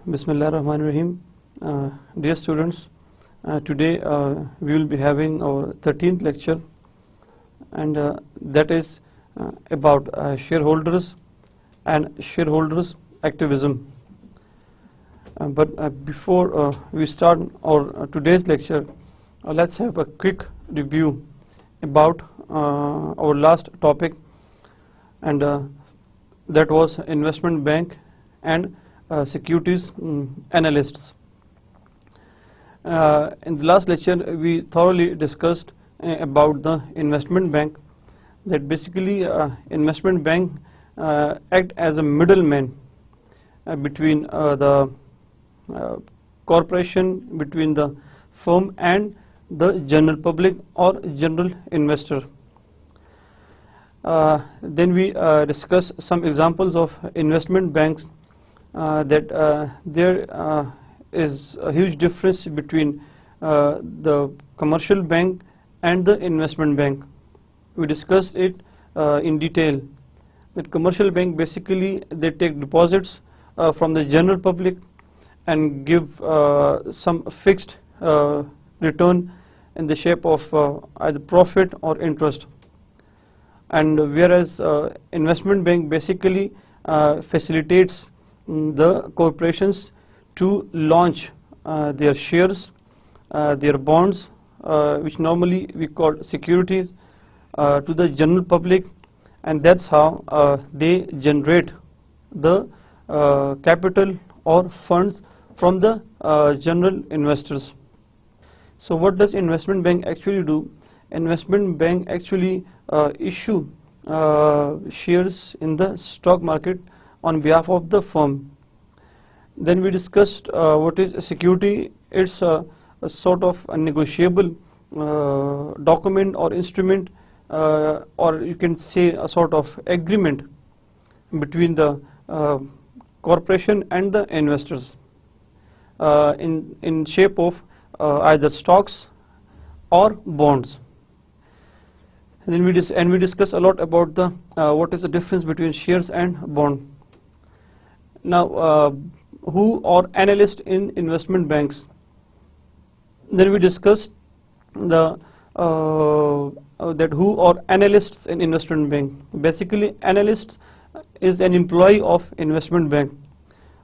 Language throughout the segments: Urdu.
Bismillah ar-Rahman ar-Rahim. Dear students, today we will be having our 13th lecture, and that is about shareholders and shareholders activism. But before we start our today's lecture, let's have a quick review about our last topic, and that was investment bank and securities analysts. In the last lecture, we thoroughly discussed about the investment bank, that basically investment bank act as a middleman between the corporation, between the firm and the general public or general investor. Then we discuss some examples of investment banks, that there is a huge difference between the commercial bank and the investment bank. We discussed it in detail, that commercial bank basically they take deposits from the general public and give some fixed return in the shape of either profit or interest, and whereas investment bank basically facilitates the corporations to launch their shares, their bonds, which normally we call securities, to the general public, and that's how they generate the capital or funds from the general investors. So what does investment bank actually do? Investment bank actually issue shares in the stock market on behalf of the firm. Then we discussed what is a security. It's a sort of a negotiable document or instrument, or you can say a sort of agreement between the corporation and the investors, in shape of either stocks or bonds. And then we discuss a lot about the what is the difference between shares and bond. Now, who are analysts in investment banks? Then we discussed the that who are analysts in investment bank. Basically, analyst is an employee of investment bank.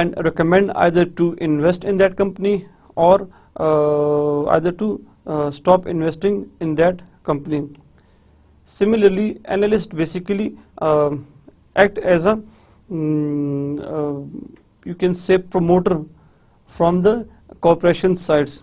and recommend either to invest in that company or either to stop investing in that company. Similarly, analysts basically act as a you can say promoter from the corporation sides,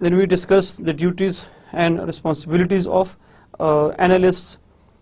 Then we discuss the duties and responsibilities of analysts,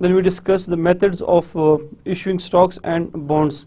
Then we discuss the methods of issuing stocks and bonds,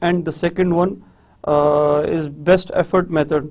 and the second one is best effort method.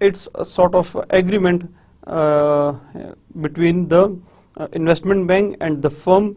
it's a sort of agreement between the investment bank and the firm,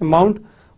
amount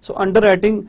So underwriting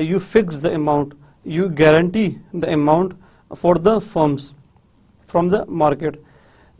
you fix the amount, you guarantee the amount for the firms from the market.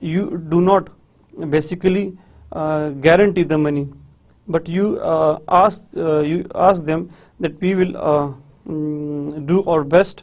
you do not basically guarantee the money, but you ask them that we will do our best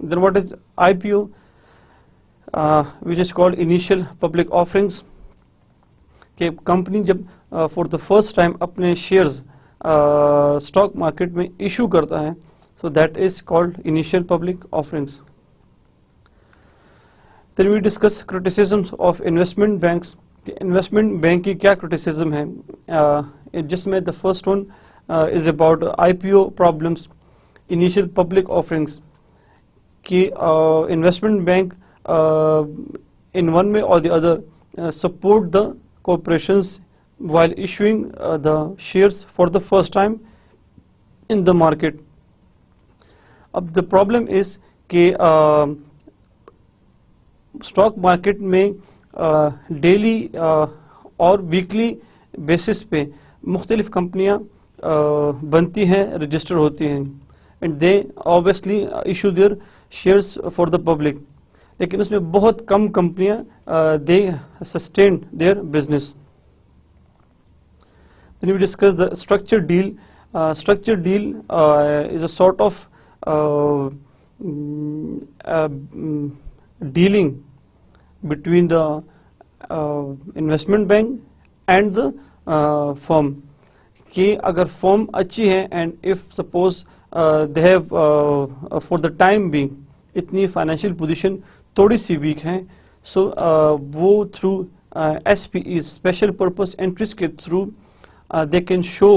Then what is IPO, which is called initial public offerings, کہ کمپنی جب فار دا فرسٹ ٹائم اپنے شیئرز اسٹاک مارکیٹ میں ایشو کرتا ہے, so that is called initial public offerings. Then we discuss criticisms of investment banks. Investment bank کی کیا کرٹیسزم ہے, جس میں the first one is about IPO problems, initial public offerings, کہ investment bank in one way or the other support the corporations while issuing the shares for the first time in the market. اب the problem is کہ اسٹاک مارکیٹ میں ڈیلی اور ویکلی بیسس پہ مختلف کمپنیاں بنتی ہیں, رجسٹر ہوتی ہیں, and they obviously issue their shares for the public. لیکن اس میں بہت کم کمپنیاں they sustain their business. Then we discuss the structured deal. Structured deal is a sort of dealing between the investment bank and the firm, کہ اگر فرم اچھی ہے and if suppose they have for the time being اتنی فائنینشیل پوزیشن تھوڑی سی ویک ہیں, سو وہ through SPEs special purpose entries کے through they can show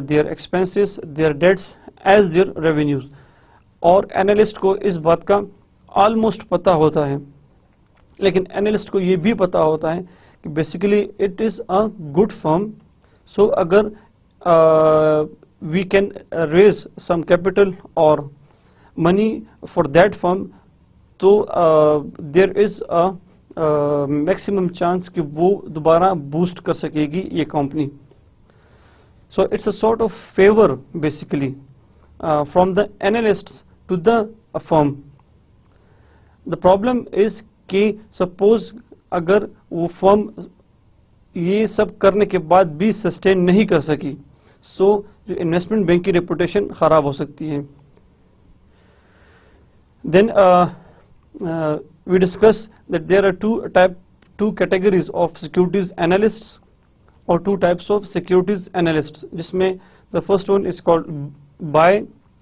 their expenses, their debts as their revenues. اور اینالسٹ کو اس بات کا آلموسٹ پتہ ہوتا ہے, لیکن اینالسٹ کو یہ بھی پتا ہوتا ہے کہ basically it is a good firm, so اگر we can raise some capital اور منی فار دیٹ فرم, تو دیر از اے میکسیمم چانس کہ وہ دوبارہ بوسٹ کر سکے گی یہ company. So it's a sort of favour basically from the analyst to the firm. The problem is کہ سپوز اگر وہ فرم یہ سب کرنے کے بعد بھی سسٹین نہیں کر سکی, سو جو انویسٹمنٹ بینک کی ریپوٹیشن خراب ہو سکتی ہے. Then we discuss that there are two categories of securities analysts or two types of securities analysts, جس میں the first one is called buy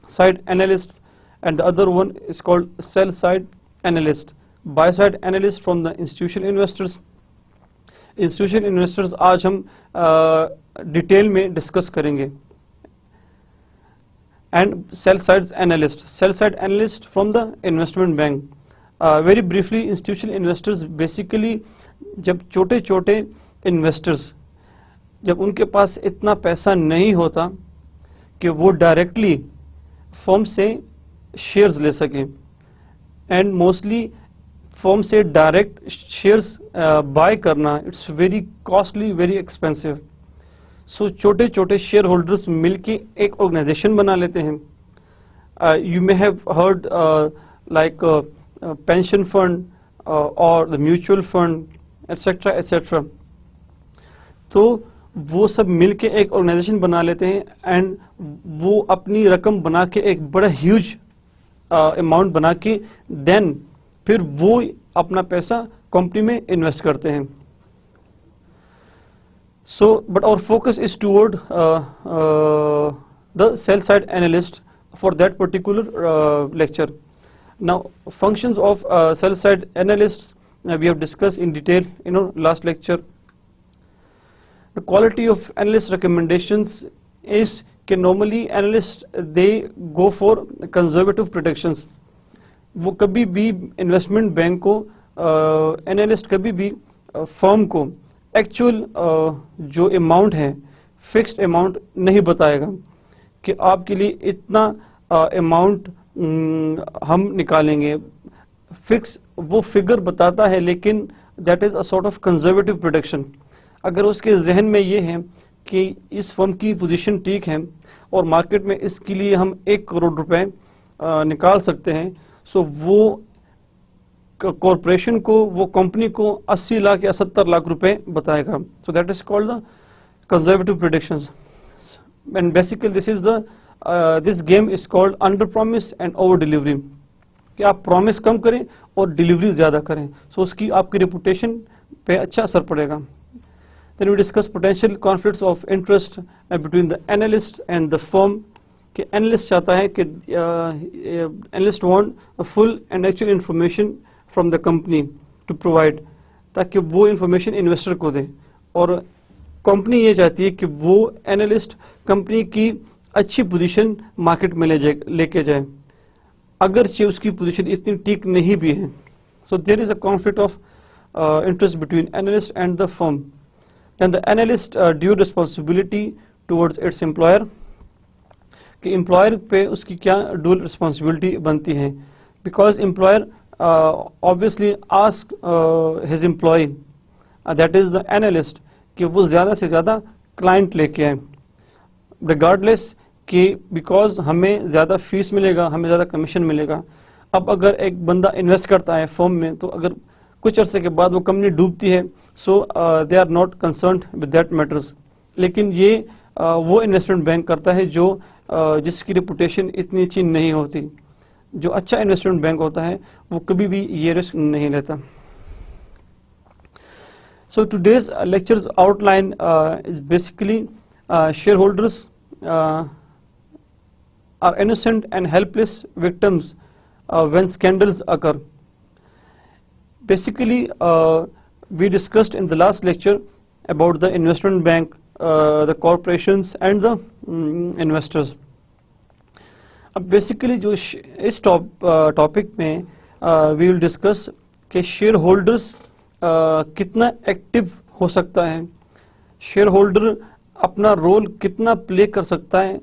side analysts and the other one is called sell side analyst. buy side analyst from the institutional investors. institutional investors آج ہم ڈیٹیل میں ڈسکس کریں گے. and sell side analyst from the investment bank. Very briefly, institutional investors basically جب چھوٹے چھوٹے انویسٹرز جب ان کے پاس اتنا پیسہ نہیں ہوتا کہ وہ ڈائریکٹلی فرم سے شیئرز لے سکیں, اینڈ موسٹلی فرم سے ڈائریکٹ شیئرز بائی کرنا it's very costly, very expensive. So چھوٹے چھوٹے شیئر ہولڈرز مل کے ایک آرگنائزیشن بنا لیتے ہیں. You may have heard like pension fund اور the mutual fund etcetera etcetera. تو وہ سب مل کے ایک آرگنائزیشن بنا لیتے ہیں, اینڈ وہ اپنی رقم بنا کے ایک بڑا ہیوج اماؤنٹ بنا کے دین پھر وہ اپنا پیسہ کمپنی میں انویسٹ کرتے ہیں. So but our focus is toward the sell side analyst for that particular lecture. Now functions of sell side analysts we have discussed in detail in our last lecture. The quality of analyst recommendations is کہ normally analysts they go for conservative predictions. وہ کبھی بھی انویسٹمنٹ بینک کو اینالسٹ کبھی بھی فرم کو ایکچوئل جو اماؤنٹ ہے فکسڈ اماؤنٹ نہیں بتائے گا کہ آپ کے لیے اتنا اماؤنٹ ہم نکالیں گے. فکس وہ فگر بتاتا ہے, لیکن that is a sort of conservative production. اگر اس کے ذہن میں یہ ہے کہ اس فرم کی پوزیشن ٹھیک ہے اور مارکیٹ میں اس کے لیے ہم 1 کروڑ روپے نکال سکتے ہیں, سو وہ کارپوریشن کو, وہ کمپنی کو 80 لاکھ یا 70 لاکھ روپے بتائے گا. So that is called the conservative predictions. And basically this game is called under promise and over delivery. کہ آپ پرومس کم کریں اور ڈیلیوری زیادہ کریں, سو اس کی آپ کی ریپوٹیشن پہ اچھا اثر پڑے گا. Then we discuss potential conflicts of interest between the analyst and the firm. کہ analyst چاہتا ہے کہ analyst want a full and actual information from the company to provide, تاکہ وہ انفارمیشن انویسٹر کو دے, اور کمپنی یہ چاہتی ہے کہ وہ analyst کمپنی کی اچھی پوزیشن مارکیٹ میں لے کے جائے, اگرچہ اس کی پوزیشن اتنی ٹھیک نہیں بھی ہے. So there is a conflict of interest between analyst and the firm. Then the analyst due responsibility towards its employer, کہ امپلائر پہ اس کی کیا ڈول رسپانسبلٹی بنتی ہے, because employer obviously ask his employee that is the analyst کہ وہ زیادہ سے زیادہ کلائنٹ لے کے آئے, ریگارڈلیس کہ بیکاز ہمیں زیادہ فیس ملے گا, ہمیں زیادہ کمیشن ملے گا. اب اگر ایک بندہ انویسٹ کرتا ہے فرم میں, تو اگر کچھ عرصے کے بعد وہ کمپنی ڈوبتی ہے, so they are not concerned with that matters. لیکن یہ وہ انویسٹمنٹ بینک کرتا ہے جو جس کی ریپوٹیشن اتنی اچھی نہیں ہوتی. جو اچھا انویسٹمنٹ بینک ہوتا ہے وہ کبھی بھی یہ رسک نہیں لیتا. So today's lectures out line is basically share holders are innocent and helpless victims when scandals occur. Basically, we discussed in the last lecture about the investment bank, the corporations and the investors. Basically, جو اس ٹاپک میں we will discuss کہ شیئر ہولڈرز کتنا ایکٹیو ہو سکتا ہے, شیئر ہولڈر اپنا رول کتنا پلے کر سکتا ہے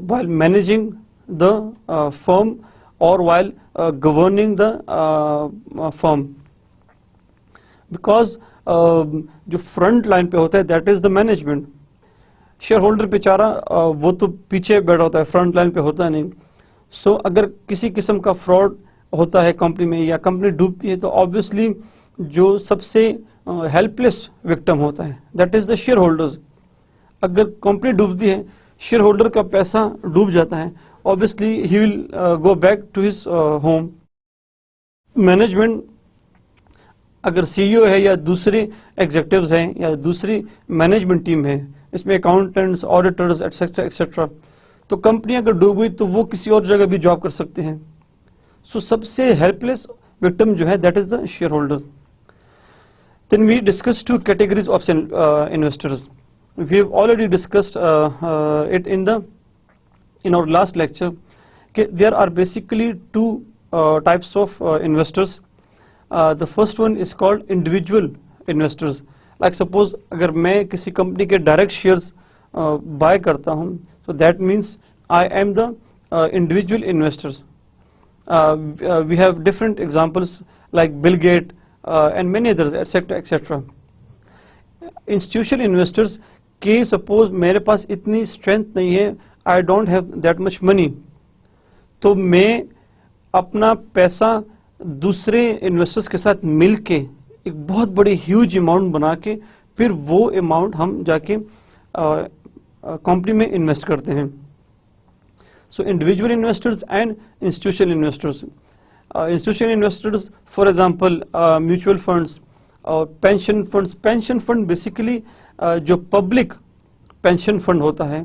while managing the firm or while governing the firm. Because جو فرنٹ لائن پہ ہوتا ہے that is the management. Share holder بیچارہ وہ تو پیچھے بیٹھا ہوتا ہے, فرنٹ لائن پہ ہوتا نہیں. سو اگر کسی قسم کا فراڈ ہوتا ہے کمپنی میں یا کمپنی ڈوبتی ہے, تو obviously جو سب سے ہیلپ لیس وکٹم ہوتا ہے that is the share holders. اگر کمپنی ڈوبتی ہے, شیئر ہولڈر کا پیسہ ڈوب جاتا ہے, obviously he will go back to his home. Management اگر سی ای او ہے یا دوسرے ایگزیکٹوز ہیں یا دوسری مینجمنٹ ٹیم ہے, اس میں اکاؤنٹنٹس, آڈیٹرز ایٹسٹرا ایٹسٹرا, تو کمپنی اگر ڈوب گئی تو وہ کسی اور جگہ بھی جاب کر سکتے ہیں. سو سب سے ہیلپ لیس وکٹم جو ہے that is the shareholder. Then we discuss two categories of investors. We have already discussed it in our last lecture. There are basically two types of investors. The first one is called individual investors. Like suppose اگر میں کسی کمپنی کے ڈائریکٹ شیئرز بائی کرتا ہوں, so that means I am the individual investors. We have different examples like Bill Gates and many others, etc. etc. Institutional investors کہ سپوز میرے پاس اتنی اسٹرینتھ نہیں ہے, I don't have that much money, تو میں اپنا پیسہ دوسرے انویسٹرس کے ساتھ مل کے ایک بہت بڑی ہیوج اماؤنٹ بنا کے پھر وہ اماؤنٹ ہم جا کے کمپنی میں انویسٹ کرتے ہیں. So individual investors and institutional investors. Institutional investors for example mutual funds اور pension funds. Pension fund basically جو پبلک پینشن فنڈ ہوتا ہے,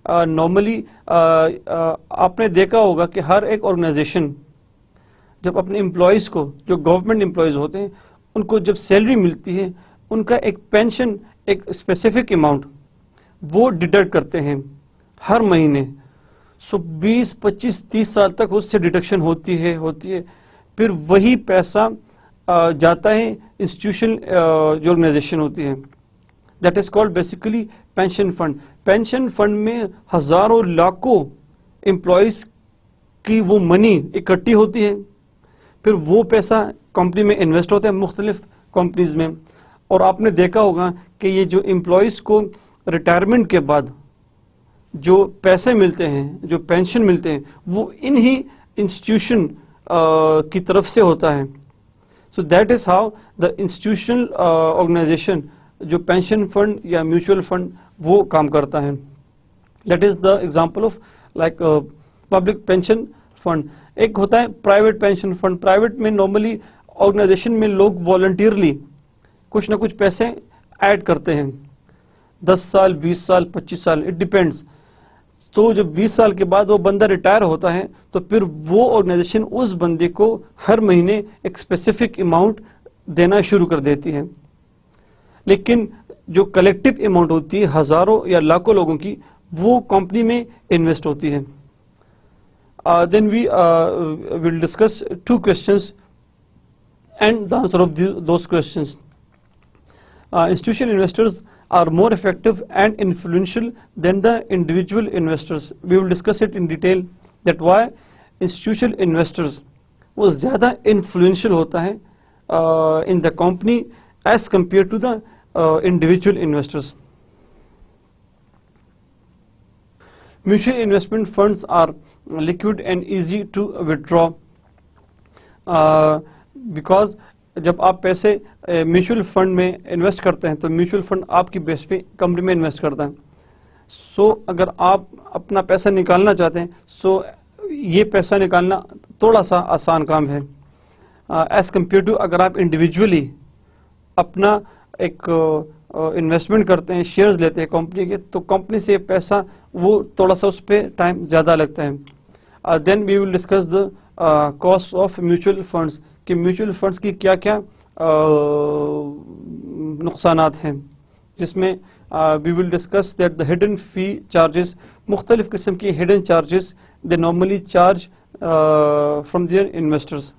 نارملی آپ نے دیکھا ہوگا کہ ہر ایک آرگنائزیشن جب اپنے امپلائیز کو, جو گورنمنٹ امپلائیز ہوتے ہیں, ان کو جب سیلری ملتی ہے, ان کا ایک پینشن ایک اسپیسیفک اماؤنٹ وہ ڈیڈکٹ کرتے ہیں ہر مہینے. سو 20-25-30 سال تک اس سے ڈیڈکشن ہوتی ہے. پھر وہی پیسہ جاتا ہے انسٹیٹیوشن جو آرگنائزیشن ہوتی ہے, that is called basically pension fund. Pension fund میں ہزاروں لاکھوں امپلائیز کی وہ منی اکٹھی ہوتی ہے, پھر وہ پیسہ کمپنی میں انویسٹ ہوتا ہے مختلف کمپنیز میں. اور آپ نے دیکھا ہوگا کہ یہ جو امپلائیز کو ریٹائرمنٹ کے بعد جو پیسے ملتے ہیں, جو پینشن ملتے ہیں, وہ انہی انسٹیٹیوشن کی طرف سے ہوتا ہے. So that is how the institutional organisation جو پینشن فنڈ یا میوچل فنڈ وہ کام کرتا ہے. That is the example of like public pension fund. ایک ہوتا ہے پرائیویٹ پینشن فنڈ. پرائیویٹ میں نارملی آرگنائزیشن میں لوگ والنٹیئرلی کچھ نہ کچھ پیسے ایڈ کرتے ہیں, 10 سال 20 سال 25 سال, اٹ ڈیپینڈس. تو جب 20 سال کے بعد وہ بندہ ریٹائر ہوتا ہے تو پھر وہ آرگنائزیشن اس بندے کو ہر مہینے ایک اسپیسیفک اماؤنٹ دینا شروع کر دیتی ہے. لیکن جو کلیکٹو اماؤنٹ ہوتی ہے ہزاروں یا لاکھوں لوگوں کی, وہ کمپنی میں انویسٹ ہوتی ہے. Then we will discuss 2 questions and the answer of those questions. Institutional investors are more effective and influential than the individual investors. We will discuss it in detail that why institutional investors وہ زیادہ influential ہوتا ہے in the company as compared to the individual investors. Mutual investment funds are liquid and easy to withdraw because جب آپ پیسے میوچل فنڈ میں انویسٹ کرتے ہیں تو میوچل فنڈ آپ کی بیس پہ کمپنی میں انویسٹ کرتا ہے. سو اگر آپ اپنا پیسہ نکالنا چاہتے ہیں سو یہ پیسہ نکالنا تھوڑا سا آسان کام ہے ایز کمپیئر ٹو اگر آپ انڈیویجولی اپنا ایک انویسٹمنٹ کرتے ہیں, شیئرز لیتے ہیں کمپنی کے, تو کمپنی سے پیسہ وہ تھوڑا سا اس پہ ٹائم زیادہ لگتا ہے. Then we will discuss the cost of mutual funds کہ میوچل فنڈس کی کیا کیا نقصانات ہیں, جس میں we will discuss that the hidden fee charges, مختلف قسم کی hidden charges they normally charge from their investors.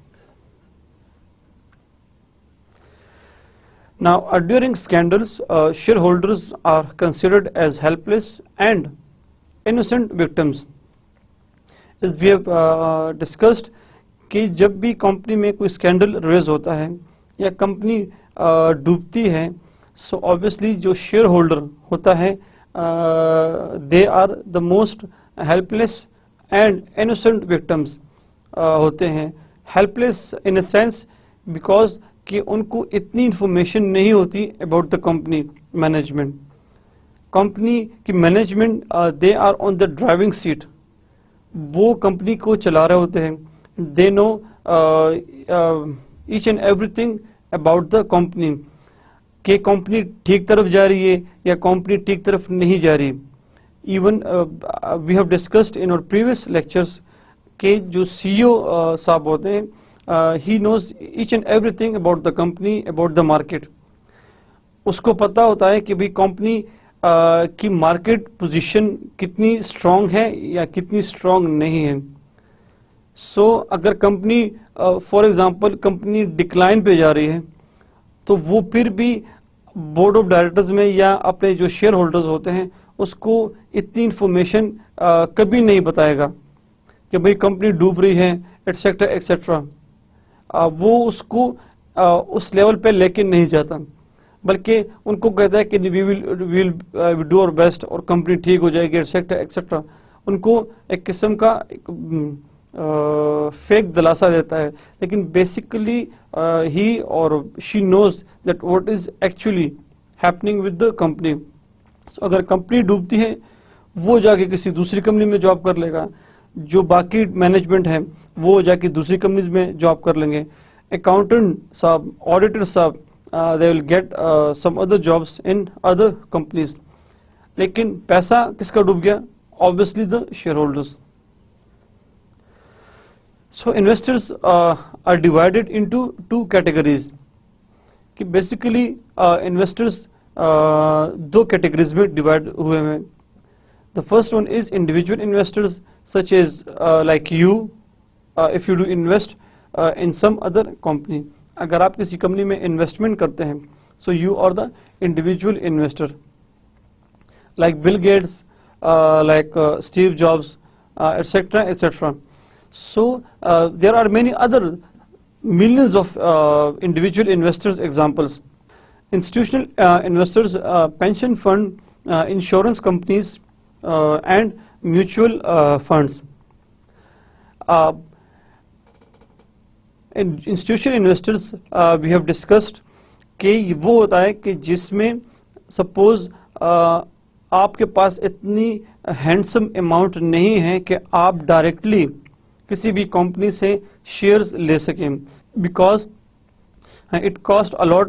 Now, during scandals, shareholders are considered as helpless and innocent victims. As we have discussed, کہ جب بھی کمپنی میں کوئی اسکینڈل ریز ہوتا ہے یا کمپنی ڈوبتی ہے, سو obviously جو شیئر ہولڈر ہوتا ہے they are the most helpless and innocent victims ہوتے ہیں. Helpless in a sense because کہ ان کو اتنی انفارمیشن نہیں ہوتی about the company management. Company کی management they are on the driving seat, وہ کمپنی کو چلا رہے ہوتے ہیں. They know each and everything about the company کہ کمپنی ٹھیک طرف جا رہی ہے یا کمپنی ٹھیک طرف نہیں جا رہی. Even we have discussed in our previous lectures کہ جو CEO صاحب ہوتے ہیں he knows each and everything about the company, about the market. اس کو پتا ہوتا ہے کہ بھی کمپنی کی مارکیٹ پوزیشن کتنی اسٹرانگ ہے یا کتنی اسٹرانگ نہیں ہے. سو اگر company for example company decline پہ جا رہی ہے تو وہ پھر بھی بورڈ آف ڈائریکٹرز میں یا اپنے جو شیئر ہولڈرز ہوتے ہیں اس کو اتنی انفارمیشن کبھی نہیں بتائے گا کہ بھئی کمپنی ڈوب رہی ہے ایٹسیٹرا ایٹسیٹرا. وہ اس کو اس لیول پہ لے کے نہیں جاتا, بلکہ ان کو کہتا ہے کہ وی ول ڈو اور بیسٹ اور کمپنی ٹھیک ہو جائے گی ایٹسیٹرا ایٹسیٹرا. ان کو ایک قسم کا فیک دلاسا دیتا ہے, لیکن بیسیکلی ہی اور she knows that what is actually happening with the company. اگر کمپنی ڈوبتی ہے وہ جا کے کسی دوسری کمپنی میں جاب کر لے گا, جو باقی مینجمنٹ ہے وہ جا کے دوسری کمپنیز میں جاب کر لیں گے. اکاؤنٹنٹ صاحب, آڈیٹر صاحب, they will get some other jobs in other companies. لیکن پیسہ کس کا ڈوب گیا؟ obviously the shareholders. So investors are divided into 2 categories. کہ بیسیکلی انویسٹرز 2 categories میں ڈیوائڈ ہوئے ہیں. The first one is individual investors such as like you, if you do invest in some other company. اگر آپ کسی کمپنی میں انویسٹمنٹ کرتے ہیں so you are the individual investor. Like Bill Gates, like Steve Jobs, etc. etc. So there are many other millions of individual investors examples. Institutional investors, pension fund, insurance companies, and mutual funds. Institutional investors we have discussed کہ وہ ہوتا ہے کہ جس میں سپوز آپ کے پاس اتنی ہینڈسم اماؤنٹ نہیں ہے کہ آپ ڈائریکٹلی کسی بھی کمپنی سے شیئرز لے سکیں, because it cost a lot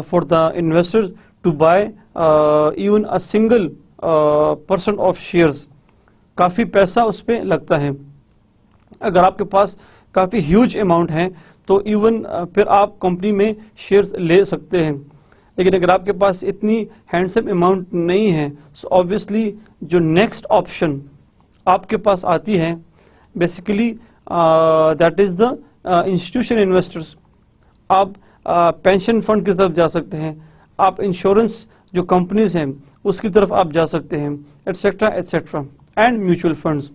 for the investors to buy even a single percent of shares. کافی پیسہ اس پہ لگتا ہے. اگر آپ کے پاس کافی ہیوج اماؤنٹ ہے تو ایون پھر آپ کمپنی میں شیئرز لے سکتے ہیں, لیکن اگر آپ کے پاس اتنی ہینڈسم اماؤنٹ نہیں ہے, سو آبویسلی جو نیکسٹ آپشن آپ کے پاس آتی ہے basically that is the institution investors. آپ پینشن فنڈ کی طرف جا سکتے ہیں, آپ انشورنس جو کمپنیز ہیں اس کی طرف آپ جا سکتے ہیں, etcetera et cetera, and mutual funds.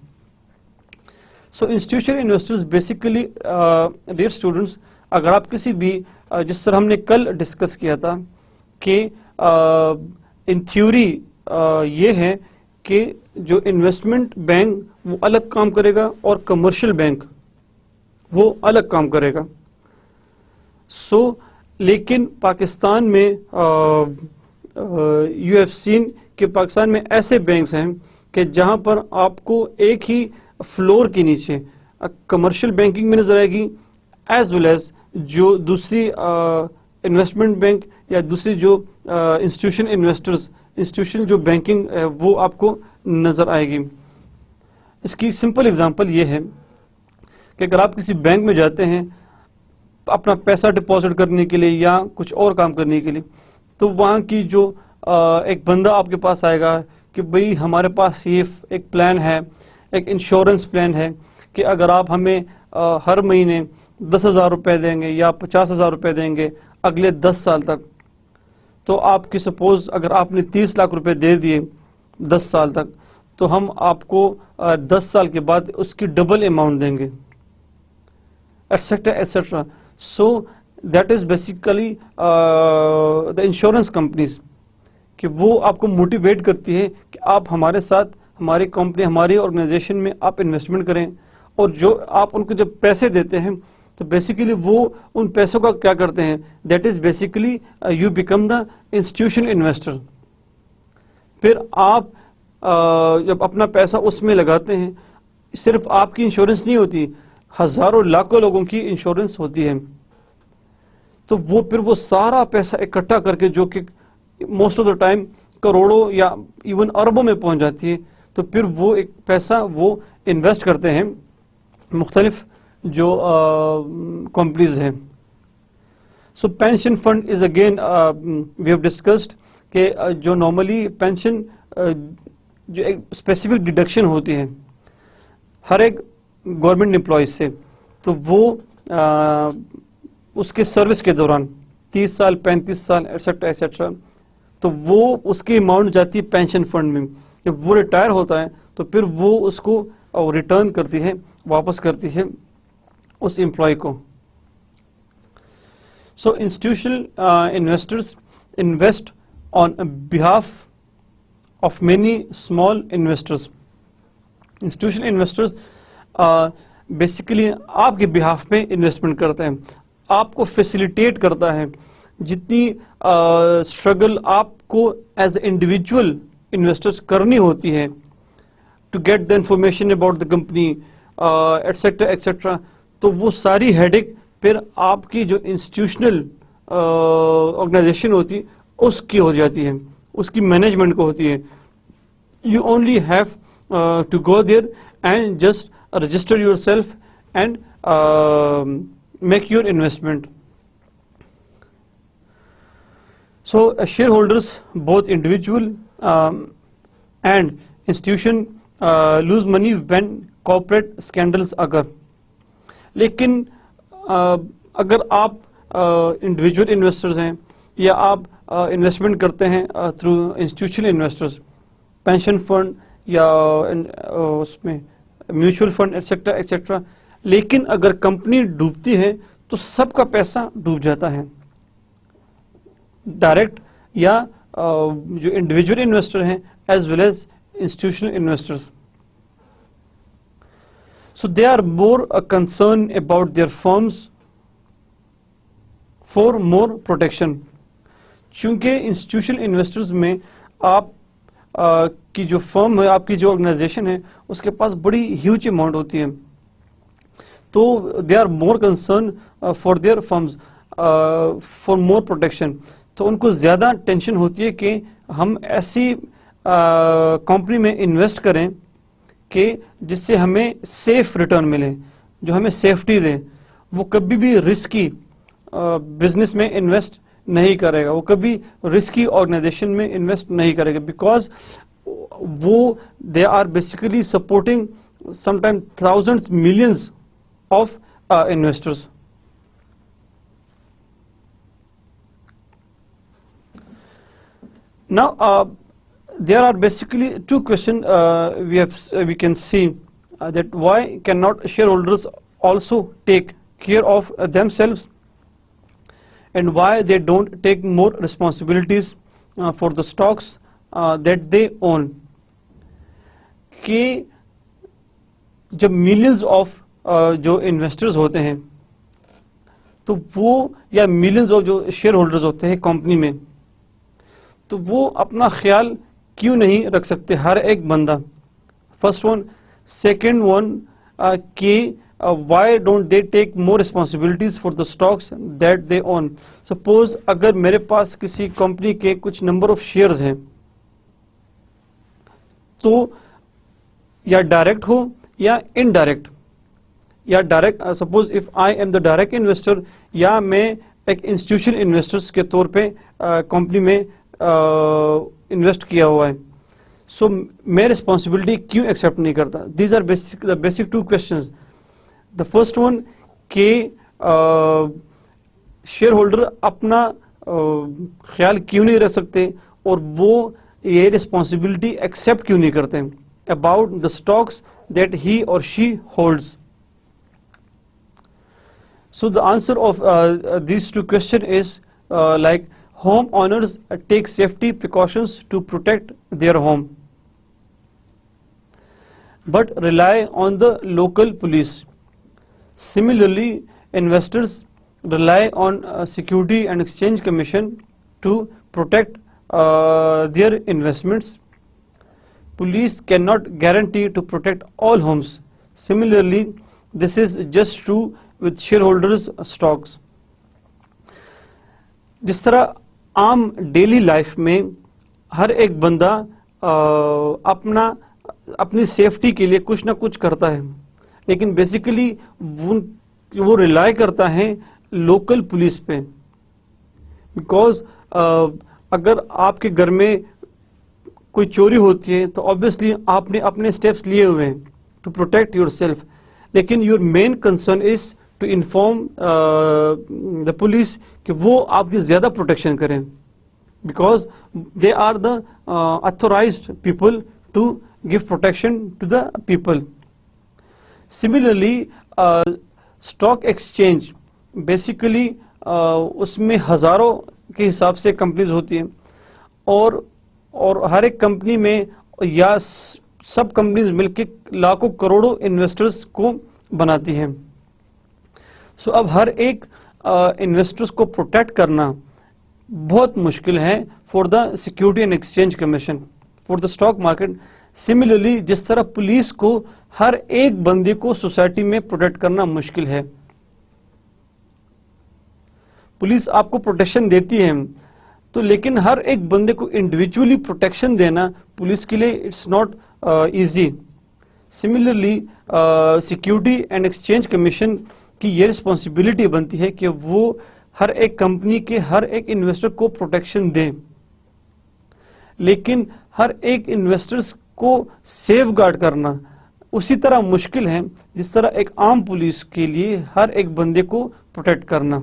So institutional investors basically dear students, اگر آپ کسی بھی جس طرح ہم نے کل ڈسکس کیا تھا کہ ان تھیوری یہ ہے کہ جو انویسٹمنٹ بینک وہ الگ کام کرے گا اور کمرشل بینک وہ الگ کام کرے گا. سو لیکن پاکستان میں یو ہیو سین کہ پاکستان میں ایسے بینکس ہیں کہ جہاں پر آپ کو ایک ہی فلور کے نیچے کمرشل بینکنگ میں نظر آئے گی, ایز ویل ایز جو دوسری انویسٹمنٹ بینک یا دوسری جو انسٹیٹیوشن انویسٹرز انسٹیٹیوشن جو بینکنگ وہ آپ کو نظر آئے گی. اس کی سمپل اگزامپل یہ ہے کہ اگر آپ کسی بینک میں جاتے ہیں اپنا پیسہ ڈپازٹ کرنے کے لیے یا کچھ اور کام کرنے کے لیے, تو وہاں کی جو ایک بندہ آپ کے پاس آئے گا کہ بھئی ہمارے پاس یہ ایک پلان ہے, ایک انشورنس پلان ہے کہ اگر آپ ہمیں ہر مہینے 10,000 روپے دیں گے یا 50,000 روپے دیں گے اگلے 10 سال تک, تو آپ کی سپوز اگر آپ نے 30 لاکھ روپے دے دیے 10 سال تک, تو ہم آپ کو 10 سال کے بعد اس کی ڈبل اماؤنٹ دیں گے, et cetera etcetera. So that is basically the insurance companies کہ وہ آپ کو موٹیویٹ کرتی ہے کہ آپ ہمارے ساتھ ہماری کمپنی ہماری آرگنائزیشن میں آپ انویسٹمنٹ کریں, اور جو آپ ان کو جب پیسے دیتے ہیں تو بیسیکلی وہ ان پیسوں کا کیا کرتے ہیں, that is basically you become the institution investor. پھر آپ جب اپنا پیسہ اس میں لگاتے ہیں, صرف آپ کی انشورنس نہیں ہوتی, ہزاروں لاکھوں لوگوں کی انشورنس ہوتی ہے, تو وہ پھر وہ سارا پیسہ اکٹھا کر کے جو کہ موسٹ آف دا ٹائم کروڑوں یا ایون اربوں میں پہنچ جاتی ہے, تو پھر وہ ایک پیسہ وہ انویسٹ کرتے ہیں مختلف جو کمپنیز ہیں. So pension fund is again we have discussed کہ جو نارملی پینشن جو ایک اسپیسیفک ڈیڈکشن ہوتی ہے ہر ایک گورنمنٹ امپلائیز سے, تو وہ اس کے سروس کے دوران 30 سال 35 سال ایٹسیٹرا ایٹسیٹرا, تو وہ اس کی اماؤنٹ جاتی ہے پینشن فنڈ میں. جب وہ ریٹائر ہوتا ہے تو پھر وہ اس کو ریٹرن کرتی ہے, واپس کرتی ہے اس امپلائی کو. So institutional investors invest on behalf of many small investors. Institutional investors basically آپ کے بہاف پہ انویسٹمنٹ کرتے ہیں, آپ کو فیسیلیٹیٹ کرتا ہے. جتنی اسٹرگل آپ کو ایز اے انڈیویجول انویسٹرز کرنی ہوتی ہے to get the information about the company etcetera etcetera, تو وہ ساری ہیڈک پھر آپ کی جو انسٹیٹیوشنل آرگنائزیشن ہوتی اس کی ہو جاتی ہے, اس کی مینجمنٹ کو ہوتی ہے. You only have to go there and just register yourself and make your investment. So shareholders, both individual and institution lose money when corporate scandals occur. لیکن اگر آپ انڈیویجول انویسٹرز ہیں یا آپ انویسٹمنٹ کرتے ہیں through institutional investors, pension fund یا اس میں میوچل فنڈ ایٹسیٹرا ایٹسیٹرا, لیکن اگر کمپنی ڈوبتی ہے تو سب کا پیسہ ڈوب جاتا ہے, ڈائریکٹ یا جو انڈیویجول انویسٹر ہیں as well as institutional investors. So they are more concern about their firms for more protection. چونکہ انسٹیٹیوشنل انویسٹرز میں آپ کی جو فرم ہے, آپ کی جو آرگنائزیشن ہے, اس کے پاس بڑی ہیوج اماؤنٹ ہوتی ہے, تو they are more concerned for their firms, for more protection. تو ان کو زیادہ ٹینشن ہوتی ہے کہ ہم ایسی کمپنی میں انویسٹ کریں کہ جس سے ہمیں سیف ریٹرن ملے, جو ہمیں سیفٹی دے. وہ کبھی بھی رسکی بزنس میں انویسٹ نہیں کرے گا, وہ کبھی رسکی آرگنائزیشن میں انویسٹ نہیں کرے گا, بیکاز وہ they are basically supporting some time thousands millions of investors. Now, there are basically two questions we can see that why cannot shareholders also take care of themselves, and why they don't take more responsibilities for the stocks that they own. کہ جب millions of جو investors ہوتے ہیں تو وہ یا millions of جو shareholders ہوتے ہیں کمپنی میں, تو وہ اپنا خیال کیوں نہیں رکھ سکتے ہر ایک بندہ. First one. سیکنڈ ون کہ why don't they take more responsibilities for the stocks that they own. Suppose اگر میرے پاس کسی کمپنی کے کچھ نمبر آف شیئرز ہیں, تو یا ڈائریکٹ ہو یا انڈائریکٹ, یا direct suppose if I am the direct investor, یا میں ایک انسٹیٹیوشنل انویسٹرس کے طور پہ کمپنی میں انویسٹ کیا ہوا ہے, سو میں ریسپانسبلٹی کیوں ایکسیپٹ نہیں کرتا. These are basic two questions. The first one کہ شیئر ہولڈر اپنا خیال کیوں نہیں رکھ سکتے اور وہ یہ ریسپانسبلٹی ایکسیپٹ کیوں نہیں کرتے about the stocks that he اور شی holds. So the answer of these two questions is like home owners take safety precautions to protect their home, but rely on the local police. Similarly, investors rely on Security and Exchange Commission to protect their investments. Police cannot guarantee to protect all homes. Similarly, this is just true with shareholders stocks. جس طرح عام ڈیلی لائف میں ہر ایک بندہ اپنی سیفٹی کے لیے کچھ نہ کچھ کرتا ہے, لیکن بیسیکلی وہ ریلائی کرتا ہے لوکل پولیس پہ, بیکاز اگر آپ کے گھر میں کوئی چوری ہوتی ہے تو آبویسلی آپ نے اپنے اسٹیپس لیے ہوئے ہیں ٹو پروٹیکٹ یور سیلف, لیکن your main concern is to inform the police کہ وہ آپ کی زیادہ پروٹیکشن کریں, because they are the authorised people to give protection to the people. Similarly stock exchange basically اس میں ہزاروں کے حساب سے کمپنیز ہوتی ہیں, اور ہر ایک کمپنی میں یا سب کمپنیز مل کے لاکھوں کروڑوں انویسٹرز کو بناتی ہیں. سو اب ہر ایک انویسٹرز کو پروٹیکٹ کرنا بہت مشکل ہے for the security and exchange commission, for the stock market. Similarly جس طرح پولیس کو ہر ایک بندے کو سوسائٹی میں پروٹیکٹ کرنا مشکل ہے. پولیس آپ کو پروٹیکشن دیتی ہے, تو لیکن ہر ایک بندے کو انڈیویجولی پروٹیکشن دینا پولیس کے لیے it's not easy. Similarly security and exchange commission کی یہ رسپانسبلٹی بنتی ہے کہ وہ ہر ایک کمپنی کے ہر ایک انویسٹر کو پروٹیکشن دیں, لیکن ہر ایک انویسٹرز کو سیف گارڈ کرنا اسی طرح مشکل ہے جس طرح ایک عام پولیس کے لیے ہر ایک بندے کو پروٹیکٹ کرنا.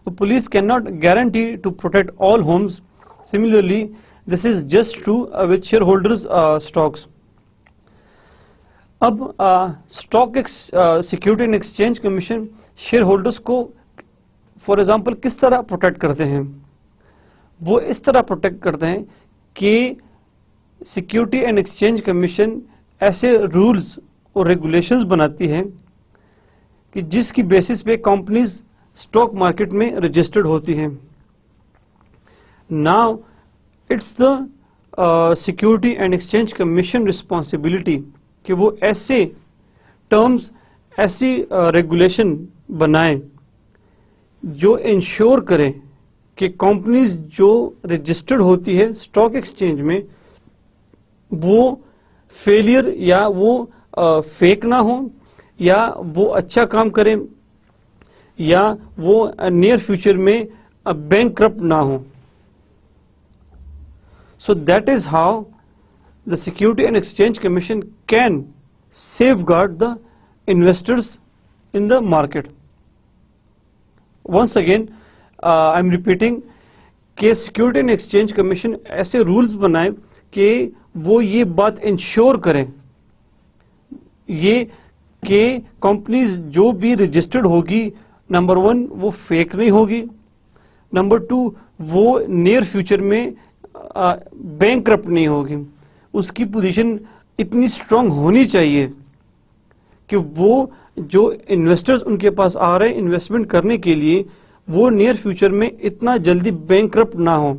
So police cannot guarantee to protect all homes. Similarly, this is just true with shareholders stocks. اب stock security and exchange commission share holders کو فار ایگزامپل کس طرح پروٹیکٹ کرتے ہیں. وہ اس طرح پروٹیکٹ کرتے ہیں کہ سیکورٹی اینڈ ایکسچینج کمیشن ایسے رولز اور ریگولیشنز بناتی ہے کہ جس کی بیسس پہ کمپنیز اسٹاک مارکیٹ میں رجسٹرڈ ہوتی ہیں. Now it's the security and exchange commission responsibility کہ وہ ایسے ٹرمز ایسی ریگولیشن بنائیں جو انشور کریں کہ کمپنیز جو رجسٹرڈ ہوتی ہے اسٹاک ایکسچینج میں وہ فیلئر یا وہ فیک نہ ہوں یا وہ اچھا کام کریں یا وہ نیئر فیوچر میں بینکرپٹ نہ ہوں. So that is how the Security and Exchange Commission can safeguard the investors in the market. Once again, I am repeating کہ Security and Exchange Commission ایسے رولز بنائے کہ وہ یہ بات انشور کریں یہ کہ کمپنیز جو بھی رجسٹرڈ ہوگی نمبر 1 وہ فیک نہیں ہوگی, نمبر 2 وہ نیئر فیوچر میں بینکرپٹ نہیں ہوگی, اس کی پوزیشن اتنی اسٹرانگ ہونی چاہیے کہ وہ جو انویسٹرز ان کے پاس آ رہے ہیں انویسٹمنٹ کرنے کے لیے وہ نیئر فیوچر میں اتنا جلدی بینکرپٹ نہ ہوں.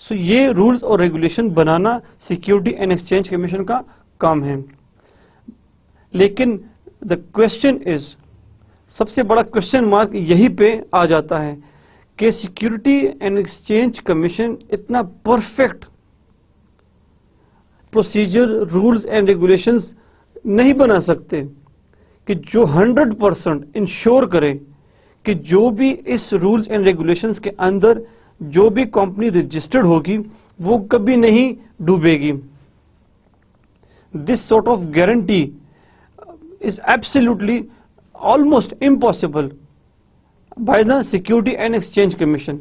سو یہ رولز اور regulation banana security and exchange commission کا کام ہے. لیکن دا کوشچن از, سب سے بڑا کوشچن مارک یہی پہ آ جاتا ہے کہ سیکیورٹی اینڈ ایکسچینج کمیشن اتنا perfect procedure rules and regulations نہیں بنا سکتے کہ جو 100% انشور کرے کہ جو بھی اس رولز اینڈ ریگولیشنز کے اندر جو بھی کمپنی رجسٹرڈ ہوگی وہ کبھی نہیں ڈوبے گی. This sort of guarantee is absolutely almost impossible by the Security and Exchange Commission.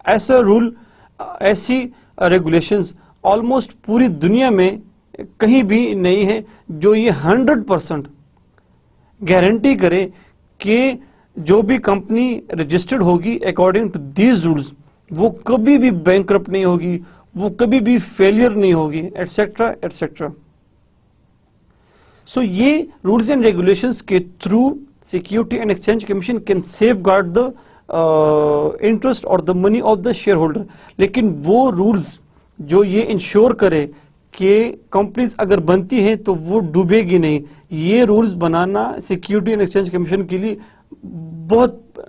ایسا رول ایسی ریگولیشنز آلموسٹ پوری دنیا میں کہیں بھی نہیں ہے جو یہ 100% گارنٹی کرے کہ جو بھی کمپنی رجسٹرڈ ہوگی اکارڈنگ ٹو دیز رولز وہ کبھی بھی بینکرپٹ نہیں ہوگی, وہ کبھی بھی فیلئر نہیں ہوگی, ایٹسیٹرا ایٹسیٹرا. سو یہ رولز اینڈ ریگولیشنز کے through Security and Exchange Commission can safeguard the interest or the money of the shareholder. لیکن وہ رولز جو یہ انشور کرے کہ کمپنیز اگر بنتی ہیں تو وہ ڈوبے گی نہیں, یہ رولز بنانا Security and Exchange Commission کے لیے بہت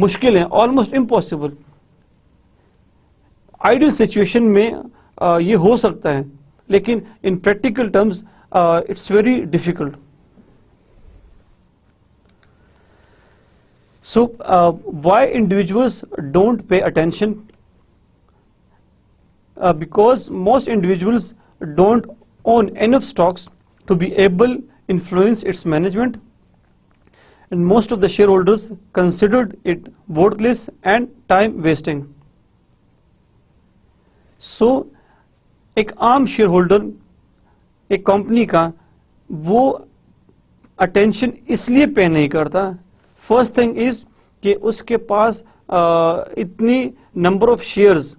مشکل ہے, آلموسٹ امپاسبل. آئیڈیل سچویشن میں یہ ہو سکتا ہے لیکن in practical terms it's very difficult. So why individuals don't pay attention? Because most individuals don't own enough stocks to be able to influence its management, and most of the shareholders considered it worthless and time wasting. So ایک عام شیئر ہولڈر ایک کمپنی کا وہ اٹینشن اس لیے پے نہیں کرتا. فرسٹ تھنگ از کہ اس کے پاس اتنی نمبر آف شیئرز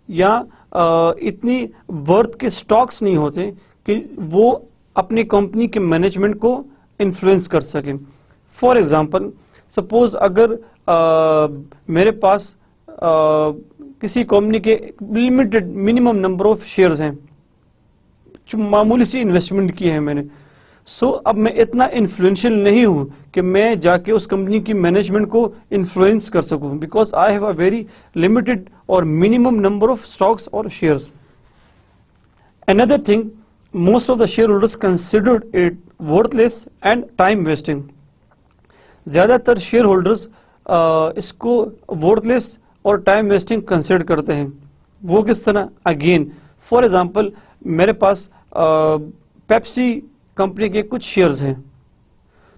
یا اتنی ورتھ کے سٹاکس نہیں ہوتے کہ وہ اپنی کمپنی کے مینجمنٹ کو انفلوئنس کر سکیں. فار ایگزامپل سپوز اگر میرے پاس کسی کمپنی کے limited minimum number of shares ہیں جو معمولی سی انویسٹمنٹ کی ہے میں نے, سو اب میں اتنا انفلوئنشل نہیں ہوں کہ میں جا کے اس کمپنی کی مینجمنٹ کو انفلوئنس کر سکوں because I have a very limited اور منیمم نمبر آف اسٹاکس اور shares. Another thing, most of the shareholders considered it worthless and time wasting. زیادہ تر شیئر ہولڈرز اس کو worthless اور ٹائم ویسٹنگ کنسیڈر کرتے ہیں. وہ کس طرح؟ اگین فار ایگزامپل میرے پاس پیپسی کمپنی کے کچھ شیئرز ہیں,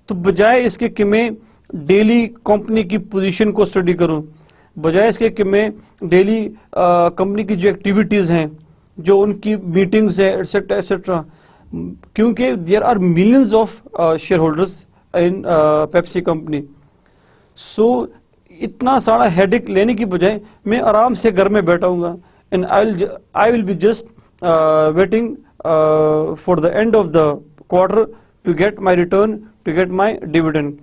تو بجائے اس کے کہ میں ڈیلی کمپنی کی پوزیشن کو اسٹڈی کروں, بجائے اس کے کہ میں ڈیلی کمپنی کی جو ایکٹیویٹیز ہیں جو ان کی میٹنگز ہیں ایٹسیٹرا ایٹسیٹرا, کیونکہ there are millions of shareholders in Pepsi company, so اتنا سارا ہیڈک لینے کی بجائے میں آرام سے گھر میں بیٹھا ہوں گا and I will be just waiting for the end of the quarter to get my return to get my dividend.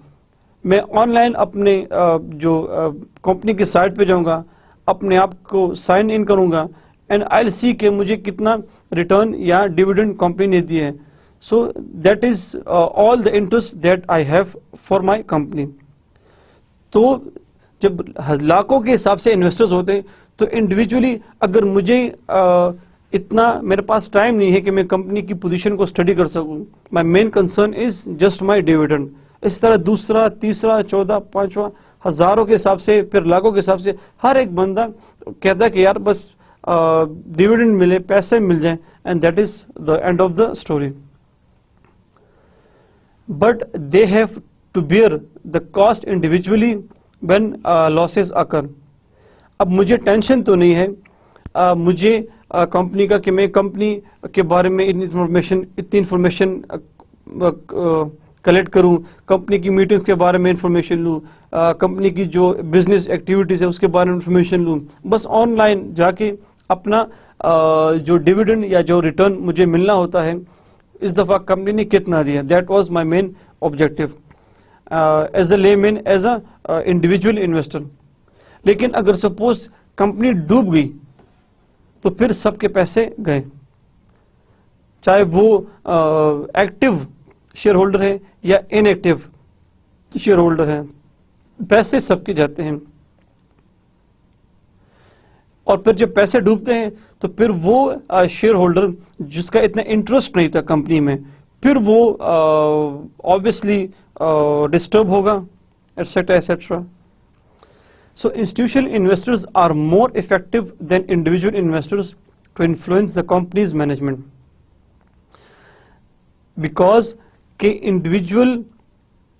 میں آن لائن اپنے جو کمپنی کی سائٹ پہ جاؤں گا, اپنے آپ کو سائن ان کروں گا اینڈ آئی ول سی کہ مجھے کتنا ریٹرن یا ڈیویڈنڈ کمپنی نے دی ہے. So that is all the interest that I have for my company. تو جب لاکھوں کے حساب سے انویسٹرز ہوتے ہیں تو انڈیویجولی اگر مجھے اتنا میرے پاس ٹائم نہیں ہے کہ میں کمپنی کی پوزیشن کو اسٹڈی کر سکوں, my main concern is just my dividend. اس طرح دوسرا, تیسرا, 14, 5واں, ہزاروں کے حساب سے, پھر لاکھوں کے حساب سے ہر ایک بندہ کہتا ہے کہ یار بس ڈیویڈنڈ ملے, پیسے مل جائیں, and that is the end of the story. But they have to bear the cost individually when losses occur. اب مجھے ٹینشن تو نہیں ہے مجھے کمپنی کا کہ میں کمپنی کے بارے میں اتنی انفارمیشن کلیکٹ کروں, کمپنی کی میٹنگز کے بارے میں انفارمیشن لوں, کمپنی کی جو بزنس ایکٹیویٹیز ہے اس کے بارے میں انفارمیشن لوں. بس آن لائن جا کے اپنا جو ڈیویڈنڈ یا جو ریٹرن مجھے ملنا ہوتا ہے اس دفعہ کمپنی نے کتنا دیا, that was my main objective as a layman, as a individual investor. لیکن اگر سپوز کمپنی ڈوب گئی تو پھر سب کے پیسے گئے, چاہے وہ ایکٹیو شیئر ہولڈر ہے یا ان ایکٹیو شیئر ہولڈر ہے, پیسے سب کے جاتے ہیں. اور پھر جب پیسے ڈوبتے ہیں تو پھر وہ شیئر ہولڈر جس کا اتنا انٹرسٹ نہیں تھا کمپنی میں, پھر وہ obviously ڈسٹرب ہوگا, etcetera etcetera. So institutional investors are more effective than individual investors to influence the company's management. Because کہ انڈیویجول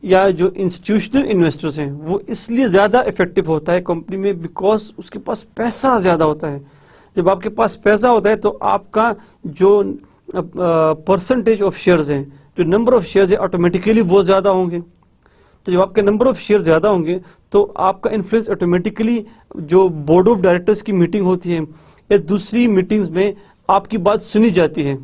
یا جو انسٹیٹیوشنل انویسٹرز ہیں وہ اس لیے زیادہ افیکٹو ہوتا ہے کمپنی میں, بیکاز اس کے پاس پیسہ زیادہ ہوتا ہے. جب آپ کے پاس پیسہ ہوتا ہے تو آپ کا جو پرسنٹیج آف شیئرز ہیں, جو نمبر آف شیئرز ہیں, آٹومیٹیکلی وہ زیادہ ہوں گے. تو جب آپ کے نمبر آف شیئر زیادہ ہوں گے تو آپ کا انفلوئنس آٹومیٹیکلی جو بورڈ آف ڈائریکٹرز کی میٹنگ ہوتی ہے یا دوسری میٹنگز میں آپ کی بات سنی جاتی ہے.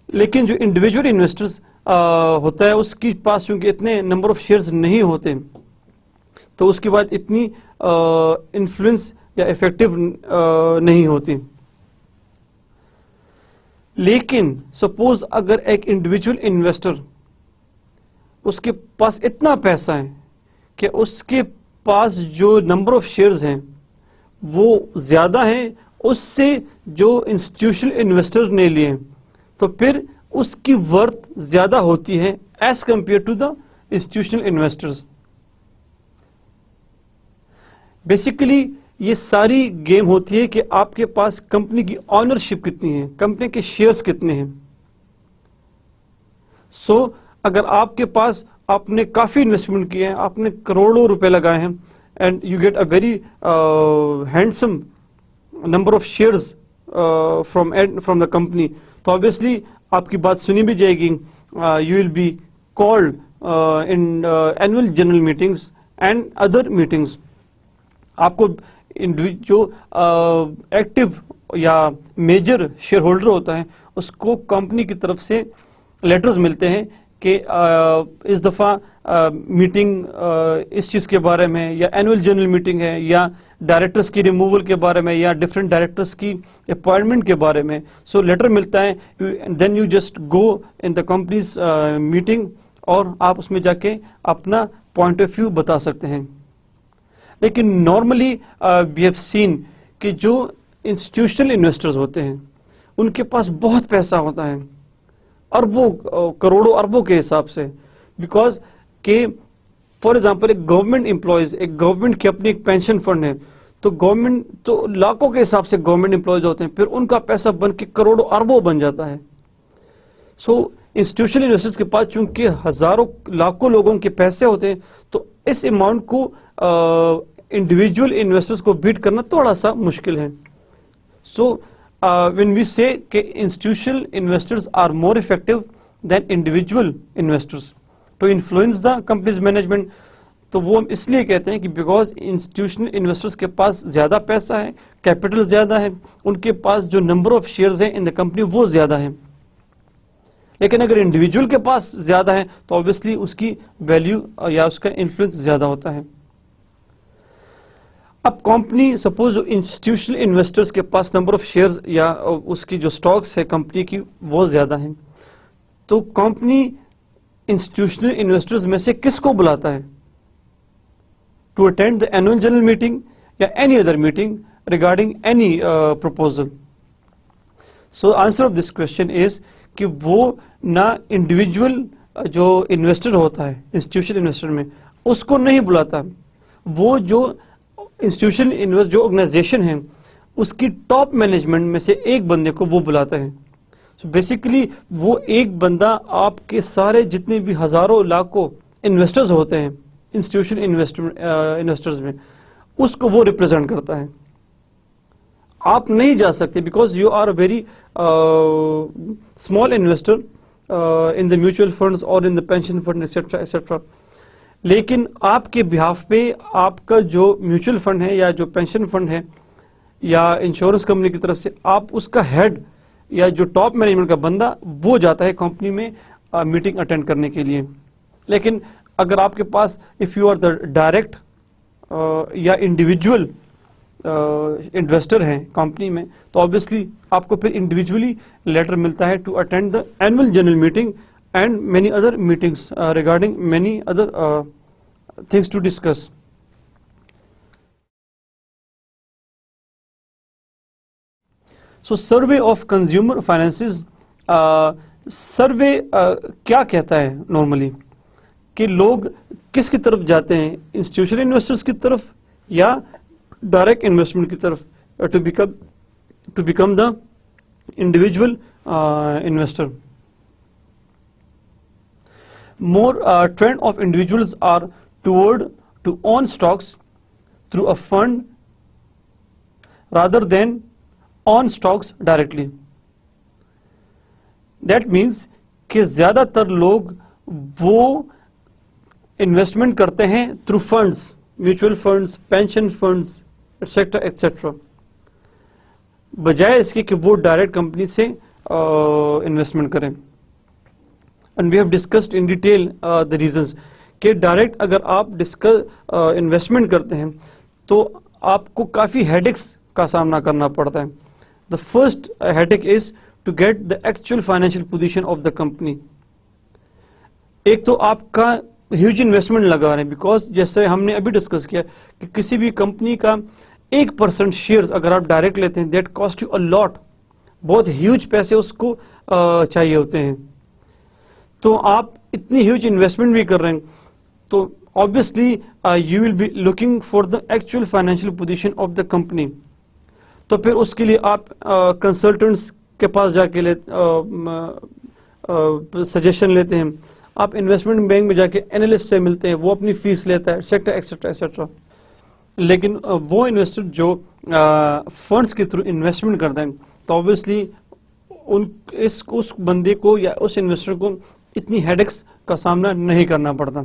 لیکن جو انڈیویجول انویسٹرز ہوتا ہے اس کے پاس چونکہ اتنے نمبر آف شیئرز نہیں ہوتے تو اس کے بعد اتنی انفلوئنس یا افیکٹو نہیں ہوتی. لیکن سپوز اگر ایک انڈیویجول انویسٹر اس کے پاس اتنا پیسہ ہے کہ اس کے پاس جو نمبر آف شیئرز ہیں وہ زیادہ ہیں اس سے جو انسٹیٹیوشنل انویسٹر نے لیے, تو پھر اس کی ورتھ زیادہ ہوتی ہے as compared to the institutional investors. Basically یہ ساری گیم ہوتی ہے کہ آپ کے پاس کمپنی کی آنرشپ کتنی ہے, کمپنی کے شیئرز کتنے ہیں. سو اگر آپ کے پاس آپ نے کافی انویسٹمنٹ کیے ہیں, آپ نے کروڑوں روپے لگائے ہیں, and you get a very handsome number of shares from the company, تو آبویسلی آپ کی بات سنی بھی جائے گی. You will be called in annual general meetings and other meetings. آپ کو جو ایکٹیو یا میجر شیئر ہولڈر ہوتا ہے اس کو کمپنی کی طرف سے لیٹرز ملتے ہیں کہ اس دفعہ میٹنگ اس چیز کے بارے میں, یا اینول جنرل میٹنگ ہے, یا ڈائریکٹرز کی ریموول کے بارے میں, یا ڈفرینٹ ڈائریکٹرز کی اپوائنٹمنٹ کے بارے میں. سو لیٹر ملتا ہے, then you just go in the companies meeting اور آپ اس میں جا کے اپنا پوائنٹ آف ویو بتا سکتے ہیں. لیکن نارملی وی ہیو سین کہ جو انسٹیٹیوشنل انویسٹرز ہوتے ہیں ان کے پاس بہت پیسہ ہوتا ہے, اربوں کروڑوں اربوں کے حساب سے. بیکاز کہ فار ایگزامپل ایک گورنمنٹ امپلائیز, ایک گورنمنٹ کی اپنی ایک پینشن فنڈ ہے, تو گورنمنٹ تو لاکھوں کے حساب سے گورنمنٹ امپلائیز ہوتے ہیں, پھر ان کا پیسہ بن کے کروڑوں اربوں بن جاتا ہے. سو انسٹیٹیوشنل انویسٹرز کے پاس چونکہ ہزاروں لاکھوں لوگوں کے پیسے ہوتے ہیں تو اس اماؤنٹ کو انڈیویجول انویسٹرز کو بیٹ کرنا تھوڑا سا مشکل ہے. سو when we say کہ institutional investors are more effective than individual investors to influence the company's management, تو وہ ہم اس لیے کہتے ہیں کہ بیکاز institutional investors کے پاس زیادہ پیسہ ہے, کیپٹل زیادہ ہے, ان کے پاس جو نمبر آف شیئرز ہیں ان دا کمپنی وہ زیادہ ہیں. لیکن اگر انڈیویجول کے پاس زیادہ ہے تو obviously اس کی ویلیو یا اس کا انفلوئنس زیادہ ہوتا ہے. اب کمپنی سپوز انسٹیٹیوشنل انویسٹرز کے پاس نمبر آف شیئرز یا اس کی جو سٹاکس ہے کمپنی کی وہ زیادہ ہیں, تو کمپنی انسٹیٹیوشنل انویسٹرز میں سے کس کو بلاتا ہے to attend the annual general meeting یا any other meeting regarding any proposal. So answer of this question is کہ وہ نہ انڈیویجول جو انویسٹر ہوتا ہے انسٹیٹیوشنل انویسٹر میں اس کو نہیں بلاتا, وہ جو انسٹیٹیوشنل جو آرگنائزیشن ہے اس کی ٹاپ مینجمنٹ میں سے ایک بندے کو وہ بلاتا ہے. سو بیسیکلی وہ ایک بندہ آپ کے سارے جتنے بھی ہزاروں لاکھوں انویسٹرز ہوتے ہیں انسٹیٹیوشنل انویسٹرز میں اس کو وہ ریپرزینٹ کرتا ہے. آپ نہیں جا سکتے because you are a very small investor in the mutual funds اور in the pension fund etcetera etcetera, لیکن آپ کے بہاف پہ آپ کا جو میوچل فنڈ ہے یا جو پینشن فنڈ ہے یا انشورنس کمپنی کی طرف سے آپ اس کا ہیڈ یا جو ٹاپ مینجمنٹ کا بندہ وہ جاتا ہے کمپنی میں میٹنگ اٹینڈ کرنے کے لیے. لیکن اگر آپ کے پاس if you are the direct یا انڈیویجول انویسٹر ہیں کمپنی میں تو آبویسلی آپ کو پھر انڈیویجولی لیٹر ملتا ہے to attend the annual general meeting and many other meetings regarding many other things to discuss. So survey of consumer finances, survey کیا کہتا ہے نارملی کہ لوگ کس کی طرف جاتے ہیں, انسٹیٹیوشنل انویسٹرز کی طرف یا ڈائریکٹ انویسٹمنٹ کی طرف to become the individual investor. More trend of individuals are toward to own stocks through a fund rather than own stocks directly. That means کہ زیادہ تر لوگ وہ انویسٹمنٹ کرتے ہیں through funds, mutual funds, pension funds etcetera etcetera, بجائے اس کے کہ وہ ڈائریکٹ کمپنی سے انویسٹمنٹ کریں. And we have discussed in detail the reasons کہ ڈائریکٹ اگر آپ انویسٹمنٹ کرتے ہیں تو آپ کو کافی ہیڈیکس کا سامنا کرنا پڑتا ہے. The first headache is to get the actual financial position of the company. ایک تو آپ کا ہیوج انویسٹمنٹ لگا رہے ہیں بیکاز جیسے ہم نے ابھی ڈسکس کیا کہ کسی بھی کمپنی کا 1% شیئرز اگر آپ ڈائریکٹ لیتے ہیں دیٹ کاسٹ یو اے لاٹ, بہت ہیوج پیسے اس کو چاہیے ہوتے ہیں. تو آپ اتنی ہیوج انویسٹمنٹ بھی کر رہے ہیں تو obviously you will be looking for the actual financial position of the company. تو پھر اس کے لیے آپ کنسلٹنٹس کے پاس جا کے سجیشن لیتے ہیں, آپ انویسٹمنٹ بینک میں جا کے اینالسٹ سے ملتے ہیں, وہ اپنی فیس لیتا ہے ایٹسٹرا ایٹسٹرا ایٹسٹرا. لیکن وہ انویسٹر جو فنڈس کے تھرو انویسٹمنٹ کرتے ہیں تو obviously اس بندے کو یا اس انویسٹر کو اتنی ہیڈیکس کا سامنا نہیں کرنا پڑتا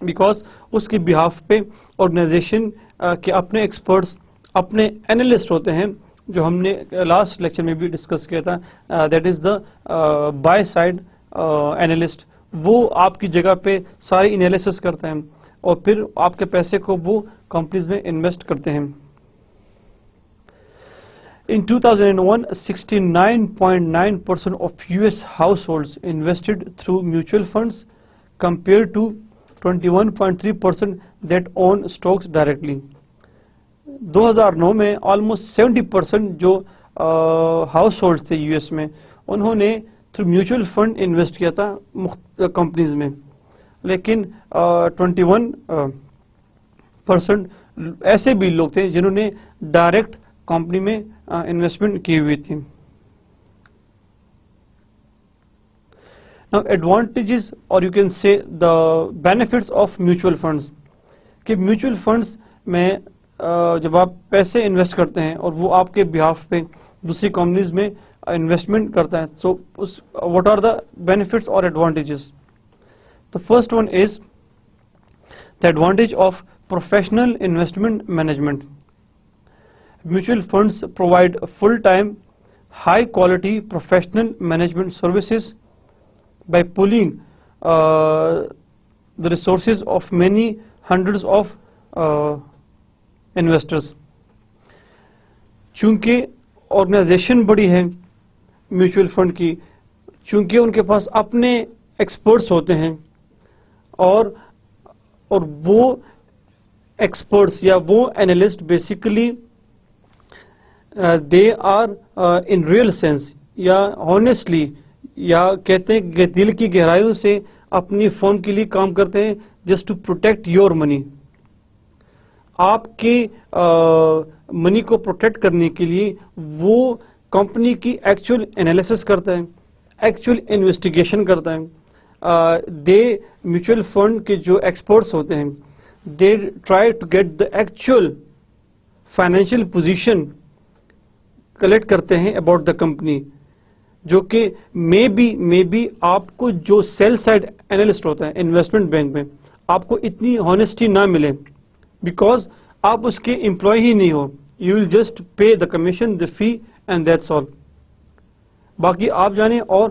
بیکاز اس کی بہاف پہ آرگنائزیشن کے اپنے ایکسپرٹس, اپنے اینالسٹ ہوتے ہیں جو ہم نے لاسٹ لیکچر میں بھی ڈسکس کیا تھا, that is the by side analyst. وہ آپ کی جگہ پہ ساری انالیسس کرتے ہیں اور پھر آپ کے پیسے کو وہ کمپنیز میں انویسٹ کرتے ہیں. In 2001, 69.9% of US households invested through mutual funds compared to 21.3% that own stocks directly. 2009 میں almost 70% جو ہاؤس ہولڈس تھے یو ایس میں انہوں نے تھرو میوچل فنڈ انویسٹ کیا تھا کمپنیز میں, لیکن 21% ایسے بھی لوگ تھے جنہوں نے ڈائریکٹ کمپنی میں انویسٹمنٹ کی ہوئی تھی. Now advantages or you can say the benefits of mutual funds کہ میوچل فنڈز میں جب آپ پیسے انویسٹ کرتے ہیں اور وہ آپ کے بہاف پہ دوسری کمپنیز میں انویسٹمنٹ کرتا ہے, so what are the benefits or advantages? The first one is the advantage of professional investment management. Mutual funds provide full-time, high-quality professional management services by pooling the resources of many hundreds of investors. چونکہ آرگنائزیشن بڑی ہے میوچل فنڈ کی, چونکہ ان کے پاس اپنے ایکسپرٹس ہوتے ہیں, اور وہ ایکسپرٹس یا وہ analyst basically they are in real sense یا ہانیسٹلی یا کہتے ہیں کہ دل کی گہرائیوں سے اپنی فرم کے لیے کام کرتے ہیں, just to protect your money. آپ کی منی کو پروٹیکٹ کرنے کے لیے وہ کمپنی کی ایکچوئل انالیسس کرتا ہے, ایکچوئل انویسٹیگیشن کرتا ہے. دے میوچل فنڈ کے جو ایکسپرٹس ہوتے ہیں, they try to get the actual financial position collect کرتے ہیں اباؤٹ دا کمپنی, جو کہ مے بی آپ کو جو سیل سائڈ اینالسٹ ہوتا ہے انویسٹمنٹ بینک میں, آپ کو اتنی ہانیسٹی نہ ملے, بیکاز آپ اس کے امپلائی ہی نہیں ہو. You will just pay the commission, the fee, and that's all. باقی آپ جانیں اور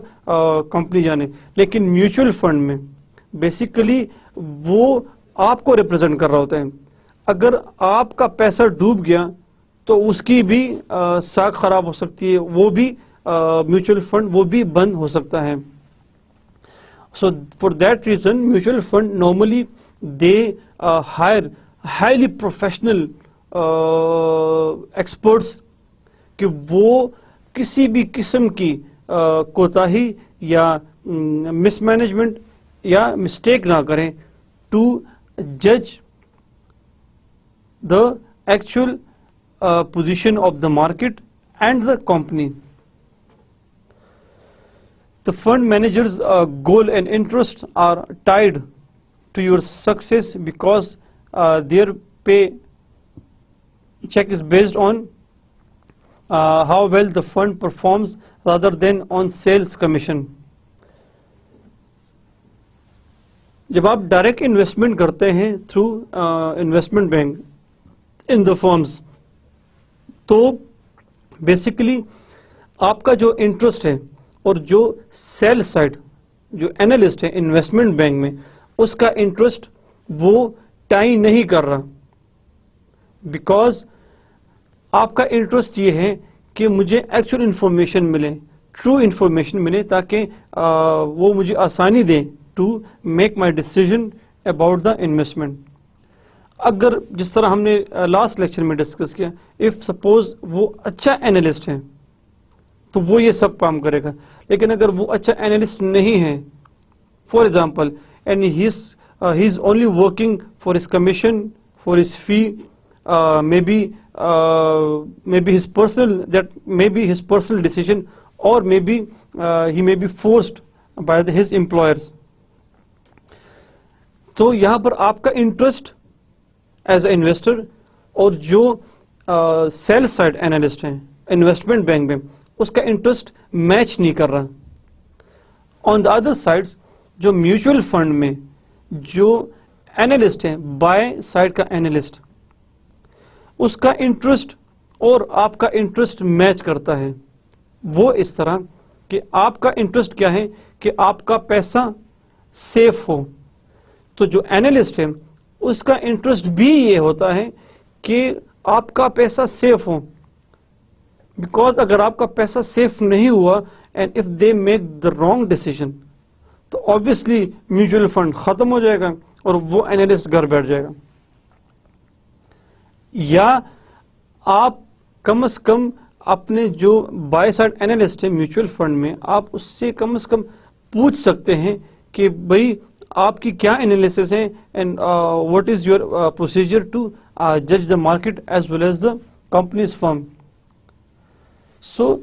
کمپنی جانے. لیکن میوچل فنڈ میں بیسیکلی وہ آپ کو ریپرزینٹ کر رہا ہوتا ہے. اگر آپ کا پیسہ ڈوب گیا تو اس کی بھی ساکھ خراب ہو سکتی ہے, وہ بھی میوچل فنڈ وہ بھی بند ہو سکتا ہے. So for that reason mutual fund normally they hire highly professional experts کہ وہ کسی بھی قسم کی کوتاہی یا مس مینجمنٹ یا مسٹیک نہ کریں ٹو جج the actual position of the market and the company. The fund manager's goal and interest are tied to your success because their pay check is based on how well the fund performs rather than on sales commission. جب آپ ڈائریکٹ انویسٹمنٹ کرتے ہیں تھرو انویسٹمنٹ بینک ان دا فرمز, تو بیسیکلی آپ کا جو انٹرسٹ ہے اور جو سیل سائڈ جو اینالسٹ ہے انویسٹمنٹ بینک میں, اس کا انٹرسٹ وہ ٹائی نہیں کر رہا, بیکاز آپ کا انٹرسٹ یہ ہے کہ مجھے ایکچوئل انفارمیشن ملے, ٹرو انفارمیشن ملے, تاکہ وہ مجھے آسانی دیں to make my decision about the investment. اگر جس طرح ہم نے لاسٹ لیکچر میں ڈسکس کیا, اف سپوز وہ اچھا اینالسٹ ہے تو وہ یہ سب کام کرے گا. لیکن اگر وہ اچھا اینالسٹ نہیں ہے, for example, and he is only working for his commission, for his fee, may be his personal decision, اور may be he may be forced by his employers. تو یہاں پر آپ کا انٹرسٹ ایز اے انویسٹر اور جو سیل سائڈ اینالسٹ ہیں انویسٹمنٹ بینک میں, اس کا انٹرسٹ میچ نہیں کر رہا. آن دا ادر سائڈ جو میوچل فنڈ میں جو اینالسٹ ہیں, بائی سائڈ کا اینالسٹ, اس کا انٹرسٹ اور آپ کا انٹرسٹ میچ کرتا ہے. وہ اس طرح کہ آپ کا انٹرسٹ کیا ہے کہ آپ کا پیسہ سیف ہو, تو جو اینالسٹ ہے اس کا انٹرسٹ بھی یہ ہوتا ہے کہ آپ کا پیسہ سیف ہو, بیکاز اگر آپ کا پیسہ سیف نہیں ہوا and if they make the wrong decision, تو آبویسلی میوچل فنڈ ختم ہو جائے گا اور وہ اینالسٹ گھر بیٹھ جائے گا. یا آپ کم از کم اپنے جو بائی سائڈ اینالسٹ ہے میوچل فنڈ میں, آپ اس سے کم از کم پوچھ سکتے ہیں کہ بھائی آپ کی کیا انالیسس ہے, and what is your procedure to جج the market as well as the companies firm. So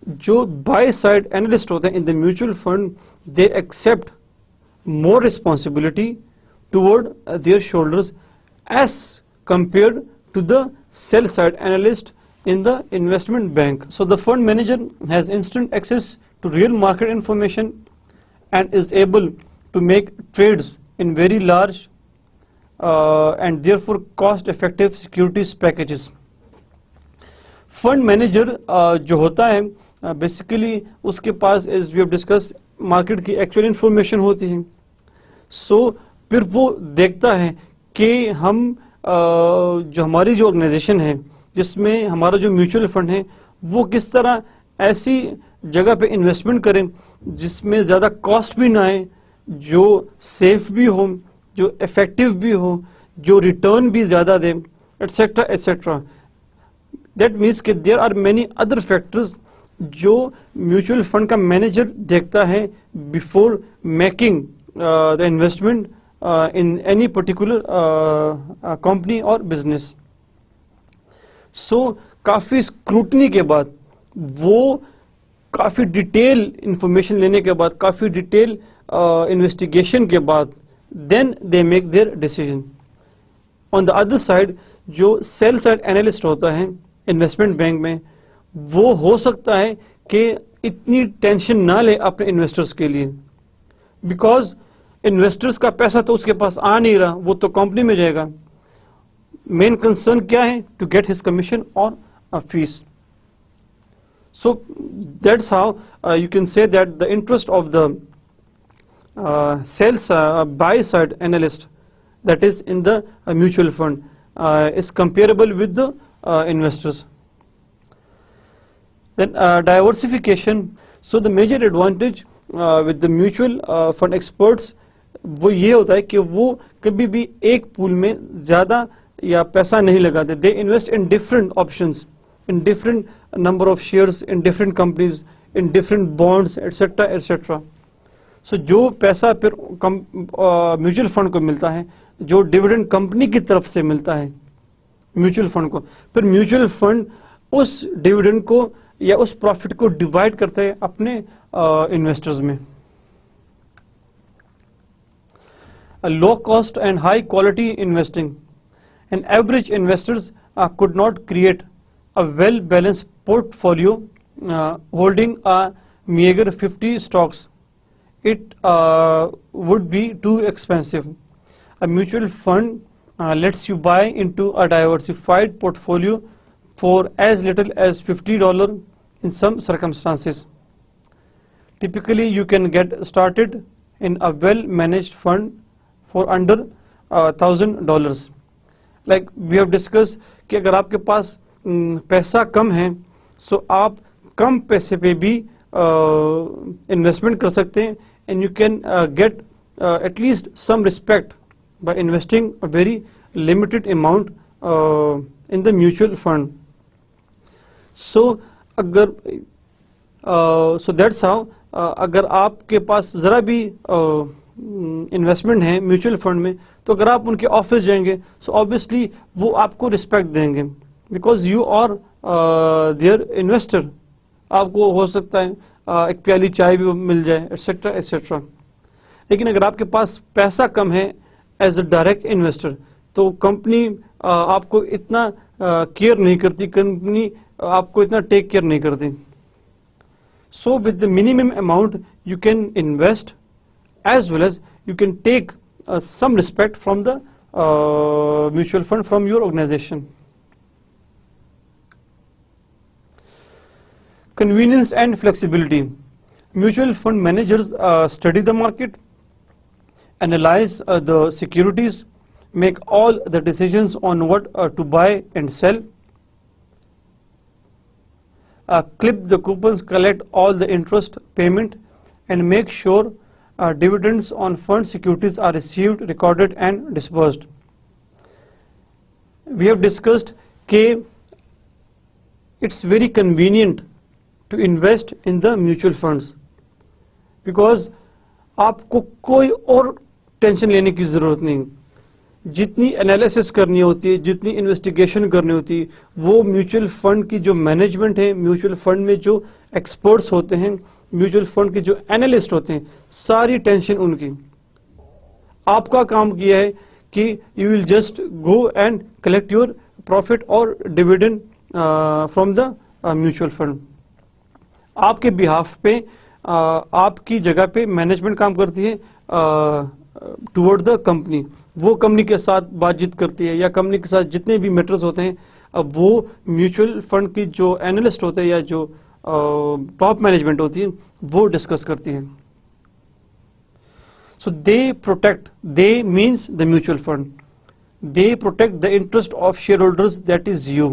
جو بائی سائڈ اینالسٹ ہوتے ہیں in the mutual fund, they accept more responsibility toward their shoulders as compared to the sell side analyst in the investment bank. So the fund manager has instant access to real market information and is able to make trades in very large and therefore cost effective securities packages. Fund manager جو ہوتا ہے basically اس کے پاس as we have discussed market کی actual information ہوتی ہے. So پھر وہ دیکھتا ہے کہ ہم جو ہماری جو آرگنائزیشن ہے جس میں ہمارا جو میوچل فنڈ ہے وہ کس طرح ایسی جگہ پہ انویسٹمنٹ کریں جس میں زیادہ کاسٹ بھی نہ آئے, جو سیف بھی ہو, جو افیکٹو بھی ہو, جو ریٹرن بھی زیادہ دے, ایٹسٹرا ایٹسٹرا. دیٹ مینس کہ there are many other factors جو میوچل فنڈ کا مینیجر دیکھتا ہے before making the investment in any particular company اور بزنس. سو کافی اسکروٹنی کے بعد, وہ کافی ڈیٹیل انفارمیشن لینے کے بعد, کافی ڈیٹیل انویسٹیگیشن کے بعد, then they make their decision. On the other side جو سیل سائڈ اینالسٹ ہوتا ہے انویسٹمنٹ بینک میں, وہ ہو سکتا ہے کہ اتنی ٹینشن نہ لے اپنے انویسٹرز کے لیے, بیکاز انویسٹرز کا پیسہ تو اس کے پاس آ نہیں رہا, وہ تو کمپنی میں جائے گا. مین کنسرن کیا ہے؟ ٹو گیٹ ہز کمیشن اور face. So that's how you can say that the interest of the sales buy side analyst, that is in the mutual fund, is comparable with the investors. Then diversification. So the major advantage with the mutual fund experts وہ یہ ہوتا ہے کہ وہ کبھی بھی ایک پول میں زیادہ یا پیسہ نہیں لگاتے. They invest in different options, in different number of shares, in different companies, in different bonds, etc. etc. So جو پیسہ پھر میوچل فنڈ کو ملتا ہے, جو ڈویڈنڈ کمپنی کی طرف سے ملتا ہے میوچل فنڈ کو, پھر میوچل فنڈ اس ڈویڈنڈ کو یا اس پروفٹ کو ڈیوائڈ کرتا ہے اپنے انویسٹرز میں. Low cost and high quality investing. An average investors could not create a well-balanced portfolio holding a meager 50 stocks. It would be too expensive. A mutual fund lets you buy into a diversified portfolio for as little as $50 in some circumstances. Typically, you can get started in a well-managed fund for under $1,000. Like we have discussed کہ اگر آپ کے پاس پیسہ کم ہے سو آپ کم پیسے پہ بھی انویسٹمنٹ کر سکتے ہیں, and you can get at least some respect by investing a very limited amount in the mutual fund. So اگر سو دیٹس ہاؤ اگر آپ کے پاس ذرا بھی انویسٹمنٹ ہے میوچل فنڈ میں, تو اگر آپ ان کے آفس جائیں گے سو آبویسلی وہ آپ کو رسپیکٹ دیں گے, because you are their investor. آپ کو ہو سکتا ہے ایک پیالی چائے بھی مل جائے, ایٹسٹرا ایٹسٹرا. لیکن اگر آپ کے پاس پیسہ کم ہے ایز اے ڈائریکٹ انویسٹر, تو کمپنی آپ کو اتنا کیئر نہیں کرتی, کمپنی آپ کو اتنا ٹیک کیئر نہیں کرتی. So with the minimum amount you can invest as well as you can take some respect from the mutual fund from your organization. Convenience and flexibility. Mutual fund managers study the market, analyze the securities, make all the decisions on what to buy and sell, clip the coupons, collect all the interest payment, and make sure dividends on fund securities are received, recorded and disbursed. We have discussed that it's very convenient to invest in the mutual funds because آپ کو کوئی اور ٹینشن لینے کی ضرورت نہیں. جتنی انالیسس کرنی ہوتی ہے, جتنی انویسٹیگیشن کرنی ہوتی ہے, وہ میوچل فنڈ کی جو مینجمنٹ ہے, میوچل فنڈ میں جو ایکسپرٹس ہوتے ہیں, میوچل فنڈ کے جو اینالسٹ ہوتے ہیں, ساری ٹینشن ان کی. آپ کا کام کیا ہے کہ you will just go and collect your profit اور dividend from the mutual fund. آپ کے بہاف پہ آپ کی جگہ پہ مینجمنٹ کام کرتی ہے ٹورڈ دا کمپنی. وہ کمپنی کے ساتھ بات چیت کرتی ہے, یا کمپنی کے ساتھ جتنے بھی میٹرز ہوتے ہیں اب وہ میوچل فنڈ کی جو اینالسٹ ہوتے ہیں یا جو ٹاپ مینجمنٹ ہوتی ہے وہ ڈسکس کرتی ہے. So they protect, they means the mutual fund, they protect the interest of shareholders, that is you.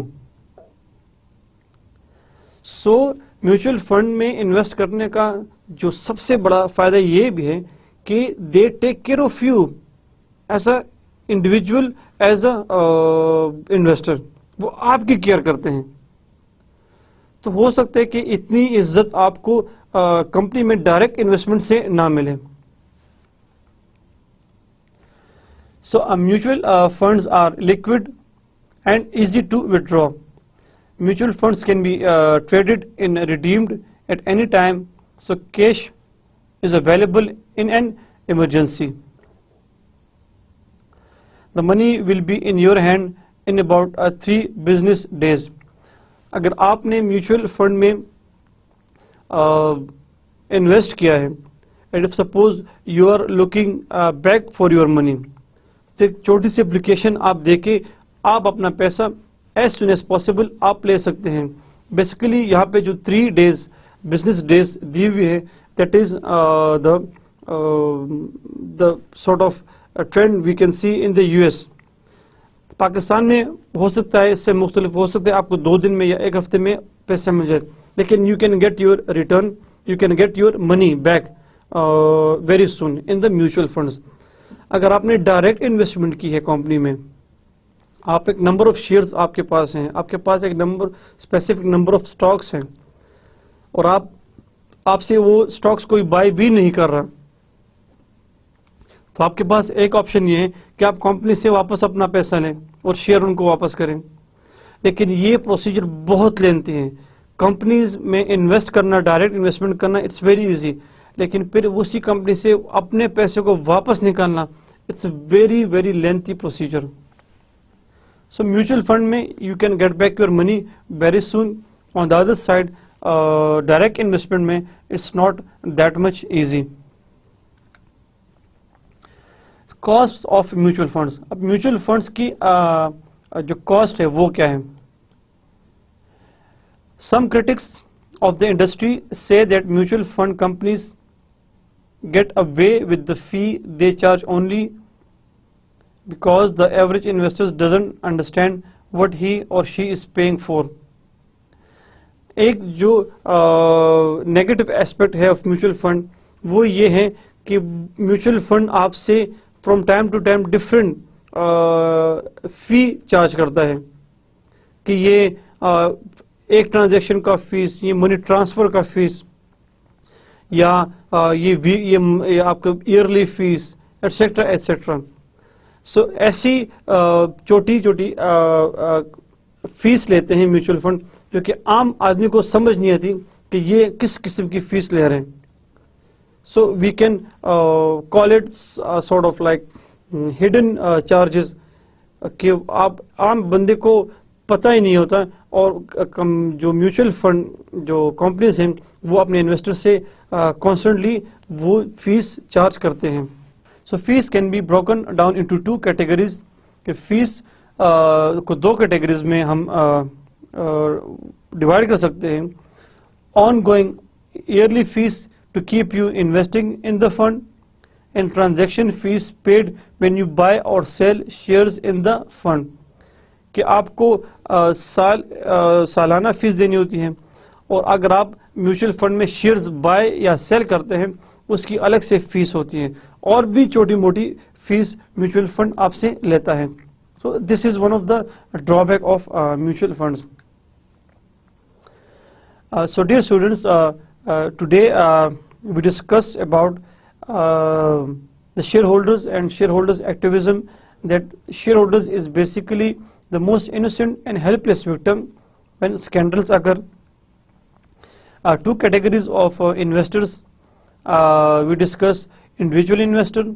So mutual fund میں انویسٹ کرنے کا جو سب سے بڑا فائدہ یہ بھی ہے کہ they take care of you as a individual, as a investor. وہ آپ کی کیئر کرتے ہیں. تو ہو سکتا ہے کہ اتنی عزت آپ کو کمپنی میں ڈائریکٹ انویسٹمنٹ سے نہ ملے. So mutual funds are liquid and easy to withdraw. Mutual funds can be traded and redeemed at any time, so cash is available in an emergency. The money will be in your hand in about 3 business days. اگر آپ نے میوچل فنڈ میں انویسٹ کیا ہے, and suppose you are looking back for your money, تو ایک چھوٹی سی اپلیکیشن آپ دے کے آپ اپنا پیسہ ایز سون ایز پاسبل آپ لے سکتے ہیں. بیسیکلی یہاں پہ جو 3 days بزنس ڈیز دی ہوئی ہے, that is the sort of trend we can see in the US. Pakistan میں ہو سکتا ہے اس سے مختلف ہو سکتا ہے, آپ کو 2 دن میں یا 1 ہفتے میں پیسہ مل جائے, لیکن you can get your return, you can get your money back very soon in the mutual funds. اگر آپ نے ڈائریکٹ انویسٹمنٹ کی ہے کمپنی میں, آپ ایک نمبر آف شیئرز آپ کے پاس ہیں, آپ کے پاس ایک اسپیسیفک نمبر آف اسٹاکس ہیں, اور آپ سے وہ اسٹاکس کوئی بائی بھی نہیں کر رہا, تو آپ کے پاس ایک آپشن یہ ہے کہ آپ کمپنی سے واپس اپنا پیسہ لیں اور شیئر ان کو واپس کریں. لیکن یہ پروسیجر بہت لینتی ہیں. کمپنیز میں انویسٹ کرنا, ڈائریکٹ انویسٹمنٹ کرنا اٹس ویری ایزی, لیکن پھر اسی کمپنی سے اپنے پیسے کو واپس نکالنا it's very very lengthy procedure. So mutual fund میں you can get back your money very soon. On the other side direct investment میں it's not that much easy. Cost of mutual funds. اب میوچل فنڈس کی جو کاسٹ ہے وہ کیا ہے؟ Some critics of the industry say that mutual fund companies get away with the fee they charge only because the average investor doesn't understand what he or she is paying for. ایک جو نیگیٹو ایسپیکٹ ہے آف میوچل فنڈ وہ یہ ہے کہ میوچل فنڈ آپ سے from time to time different fee charge کرتا ہے, کہ یہ ایک ٹرانزیکشن کا فیس, یہ منی ٹرانسفر کا فیس, یا یہ آپ کا ایئرلی فیس ایٹسٹرا ایٹسٹرا. سو ایسی چھوٹی چھوٹی فیس لیتے ہیں میوچل فنڈ جو کہ عام آدمی کو سمجھ نہیں آتی کہ یہ کس قسم کی فیس لے رہے ہیں. So we can call it sort of like hidden charges, کہ آپ عام بندے کو پتہ ہی نہیں ہوتا, اور جو میوچل فنڈ جو کمپنیز ہیں وہ اپنے انویسٹر سے کانسٹنٹلی وہ فیس چارج کرتے ہیں. So fees can be broken down into 2 categories, کہ فیس کو 2 categories میں ہم ڈیوائڈ کر سکتے ہیں. Ongoing yearly fees to keep you investing in the fund, and transaction fees paid when you buy or sell shares in the fund, کہ آپ کو سالانہ فیس دینی ہوتی ہے, اور اگر آپ میوچل فنڈ میں شیئرز بائی یا سیل کرتے ہیں اس کی الگ سے فیس ہوتی ہے, اور بھی چھوٹی موٹی فیس میوچل فنڈ آپ سے لیتا ہے. So this is one of the drawback of mutual funds. So dear students, today we discuss about the shareholders and shareholders activism, that shareholders is basically the most innocent and helpless victim when scandals occur. 2 categories of investors we discuss: individual investor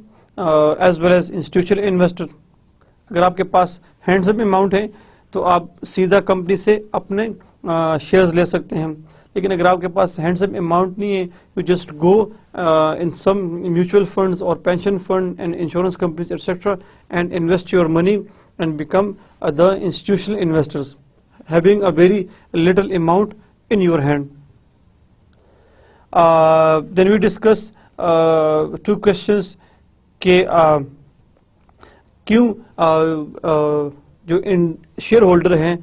as well as institutional investor. اگر آپ کے پاس ہینڈز اپ اماؤنٹ ہے تو آپ سیدھا کمپنی سے اپنے شیئرز لے سکتے ہیں, لیکن اگر آپ کے پاس ہینڈز اپ اماؤنٹ نہیں ہے, you just go in some mutual funds اور pension fund and insurance companies etcetera and invest your money and become the institutional investors having a very little amount in your hand. Then we discuss 2 questions. کیوں جو شیئر ہولڈر ہیں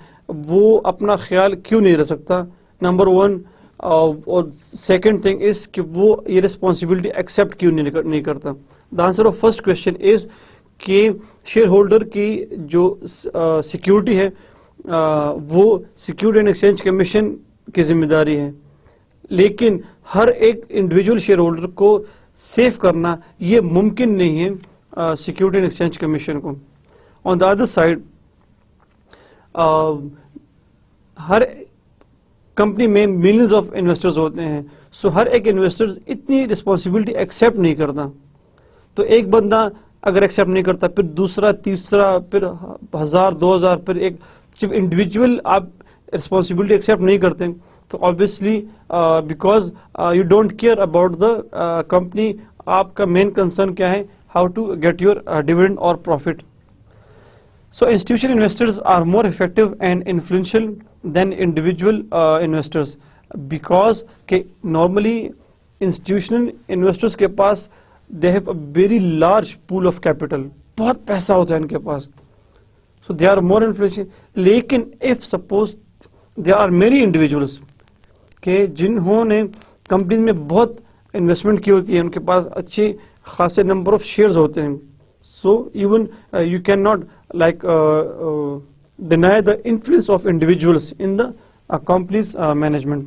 وہ اپنا خیال کیوں نہیں رکھ سکتا, نمبر 1. اور سیکنڈ تھنگ از کہ وہ یہ رسپانسبلٹی ایکسیپٹ کیوں نہیں کرتا. The answer of first question is کہ شیئر ہولڈر کی جو سیکیورٹی ہے وہ سیکیورٹی اینڈ ایکسچینج کمیشن کی ذمہ داری ہے, لیکن ہر ایک انڈیویجول شیئر ہولڈر کو سیف کرنا یہ ممکن نہیں ہے سیکیورٹی اینڈ ایکسچینج کمیشن کو. آن دا ادر سائڈ ہر کمپنی میں ملینز آف انویسٹرز ہوتے ہیں, سو ہر ایک انویسٹر اتنی رسپانسبلٹی ایکسیپٹ نہیں کرتا. تو ایک بندہ اگر ایکسیپٹ نہیں کرتا, پھر دوسرا, تیسرا, پھر 1000, 2000, پھر ایک جب انڈیویجول آپ رسپانسبلٹی ایکسیپٹ نہیں کرتے تو obviously because you don't care about the company, آپ کا مین کنسرن کیا ہے, how to get your dividend اور profit. So institutional investors are more effective and influential than individual investors because normally institutional investors کے پاس they have a very large pool of capital, بہت پیسہ ہوتا ہے ان کے پاس, so they are more influential. لیکن if suppose there are many individuals کہ جنہوں نے کمپنی میں بہت انویسٹمنٹ کی ہوتی ہے, ان کے پاس اچھے خاصے نمبر آف شیئرز ہوتے ہیں, so even you cannot deny the influence of individuals in the company's management.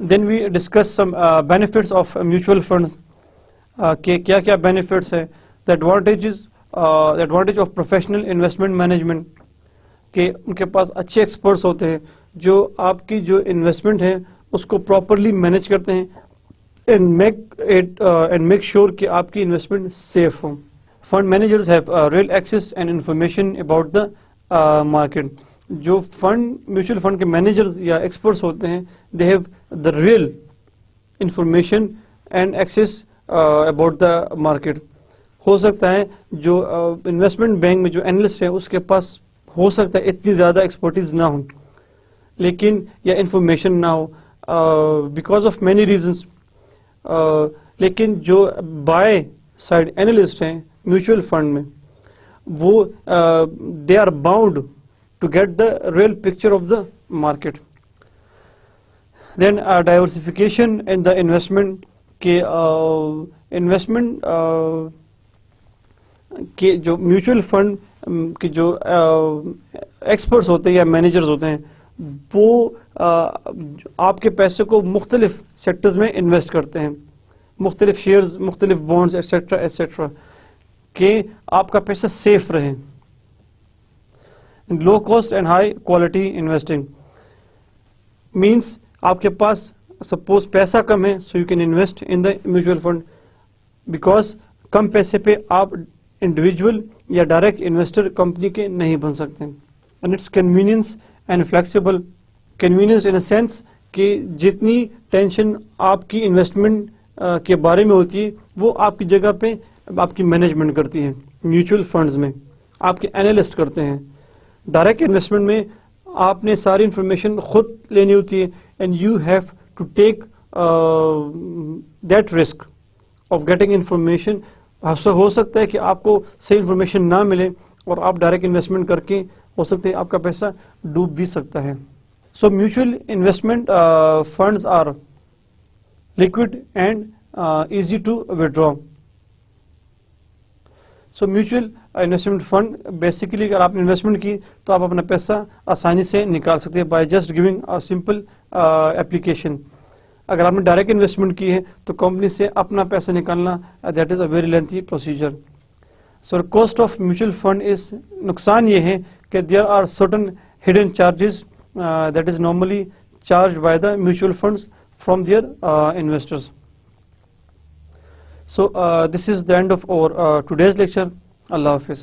Then we discuss some benefits of mutual funds. کہ کیا کیا benefits ہے. The advantage of professional investment management, کہ ان کے پاس اچھے ایکسپرٹس ہوتے ہیں جو آپ کی جو انویسٹمنٹ ہے اس کو پراپرلی مینیج کرتے ہیں and make sure کہ آپ کی انویسٹمنٹ سیف ہو. Fund managers have real access and information about the market. جو میوچل فنڈ کے مینیجرز یا ایکسپرٹس ہوتے ہیں they have the real information and access about the market. ہو سکتا ہے جو انویسٹمنٹ بینک میں جو اینالسٹ ہے اس کے پاس ہو سکتا ہے اتنی زیادہ ایکسپرٹیز نہ ہوں, لیکن یا انفارمیشن نہ ہو بیکاز آف مینی ریزنس. لیکن جو بائی سائڈ اینالسٹ ہیں میوچل فنڈ میں وہ they are bound to get the real picture of the market. Then diversification in the investment, کہ انویسٹمنٹ کے جو میوچل فنڈ کے جو ایکسپرٹس ہوتے ہیں یا مینیجرز ہوتے ہیں وہ آپ کے پیسے کو مختلف سیکٹرز میں انویسٹ کرتے ہیں, مختلف شیئرز, مختلف بانڈز ایٹسٹرا ایٹسٹرا, کہ آپ کا پیسہ سیف رہے. Low cost and high quality investing means آپ کے پاس سپوز پیسہ کم ہے so you can invest in the mutual fund, because کم پیسے پہ آپ انڈیویجول یا ڈائریکٹ انویسٹر کمپنی کے نہیں بن سکتے. And it's convenience and flexible. Convenience in a sense کہ جتنی ٹینشن آپ کی انویسٹمنٹ کے بارے میں ہوتی ہے وہ آپ کی جگہ پہ آپ کی مینجمنٹ کرتی ہے. میوچل فنڈز میں آپ کے اینالسٹ کرتے ہیں. ڈائریکٹ انویسٹمنٹ میں آپ نے ساری انفارمیشن خود لینی ہوتی ہے and you have to take that risk of getting information. ہو سکتا ہے کہ آپ کو صحیح انفارمیشن نہ ملے اور آپ ڈائریکٹ انویسٹمنٹ کر کے ہو سکتا ہے آپ کا پیسہ ڈوب بھی سکتا ہے. So mutual investment funds are liquid and easy to withdraw. So mutual investment fund basically اگر آپ نے انویسٹمنٹ کی تو آپ اپنا پیسہ آسانی سے نکال سکتے ہیں by just giving a simple application. اگر آپ نے ڈائریکٹ انویسٹمنٹ کی ہے تو کمپنی سے اپنا پیسہ نکالنا that is a very lengthy procedure. So cost of mutual fund is, نقصان یہ ہے کہ there are certain hidden charges that is normally charged by the mutual funds from their investors. So this is the end of our today's lecture. Allah Hafiz.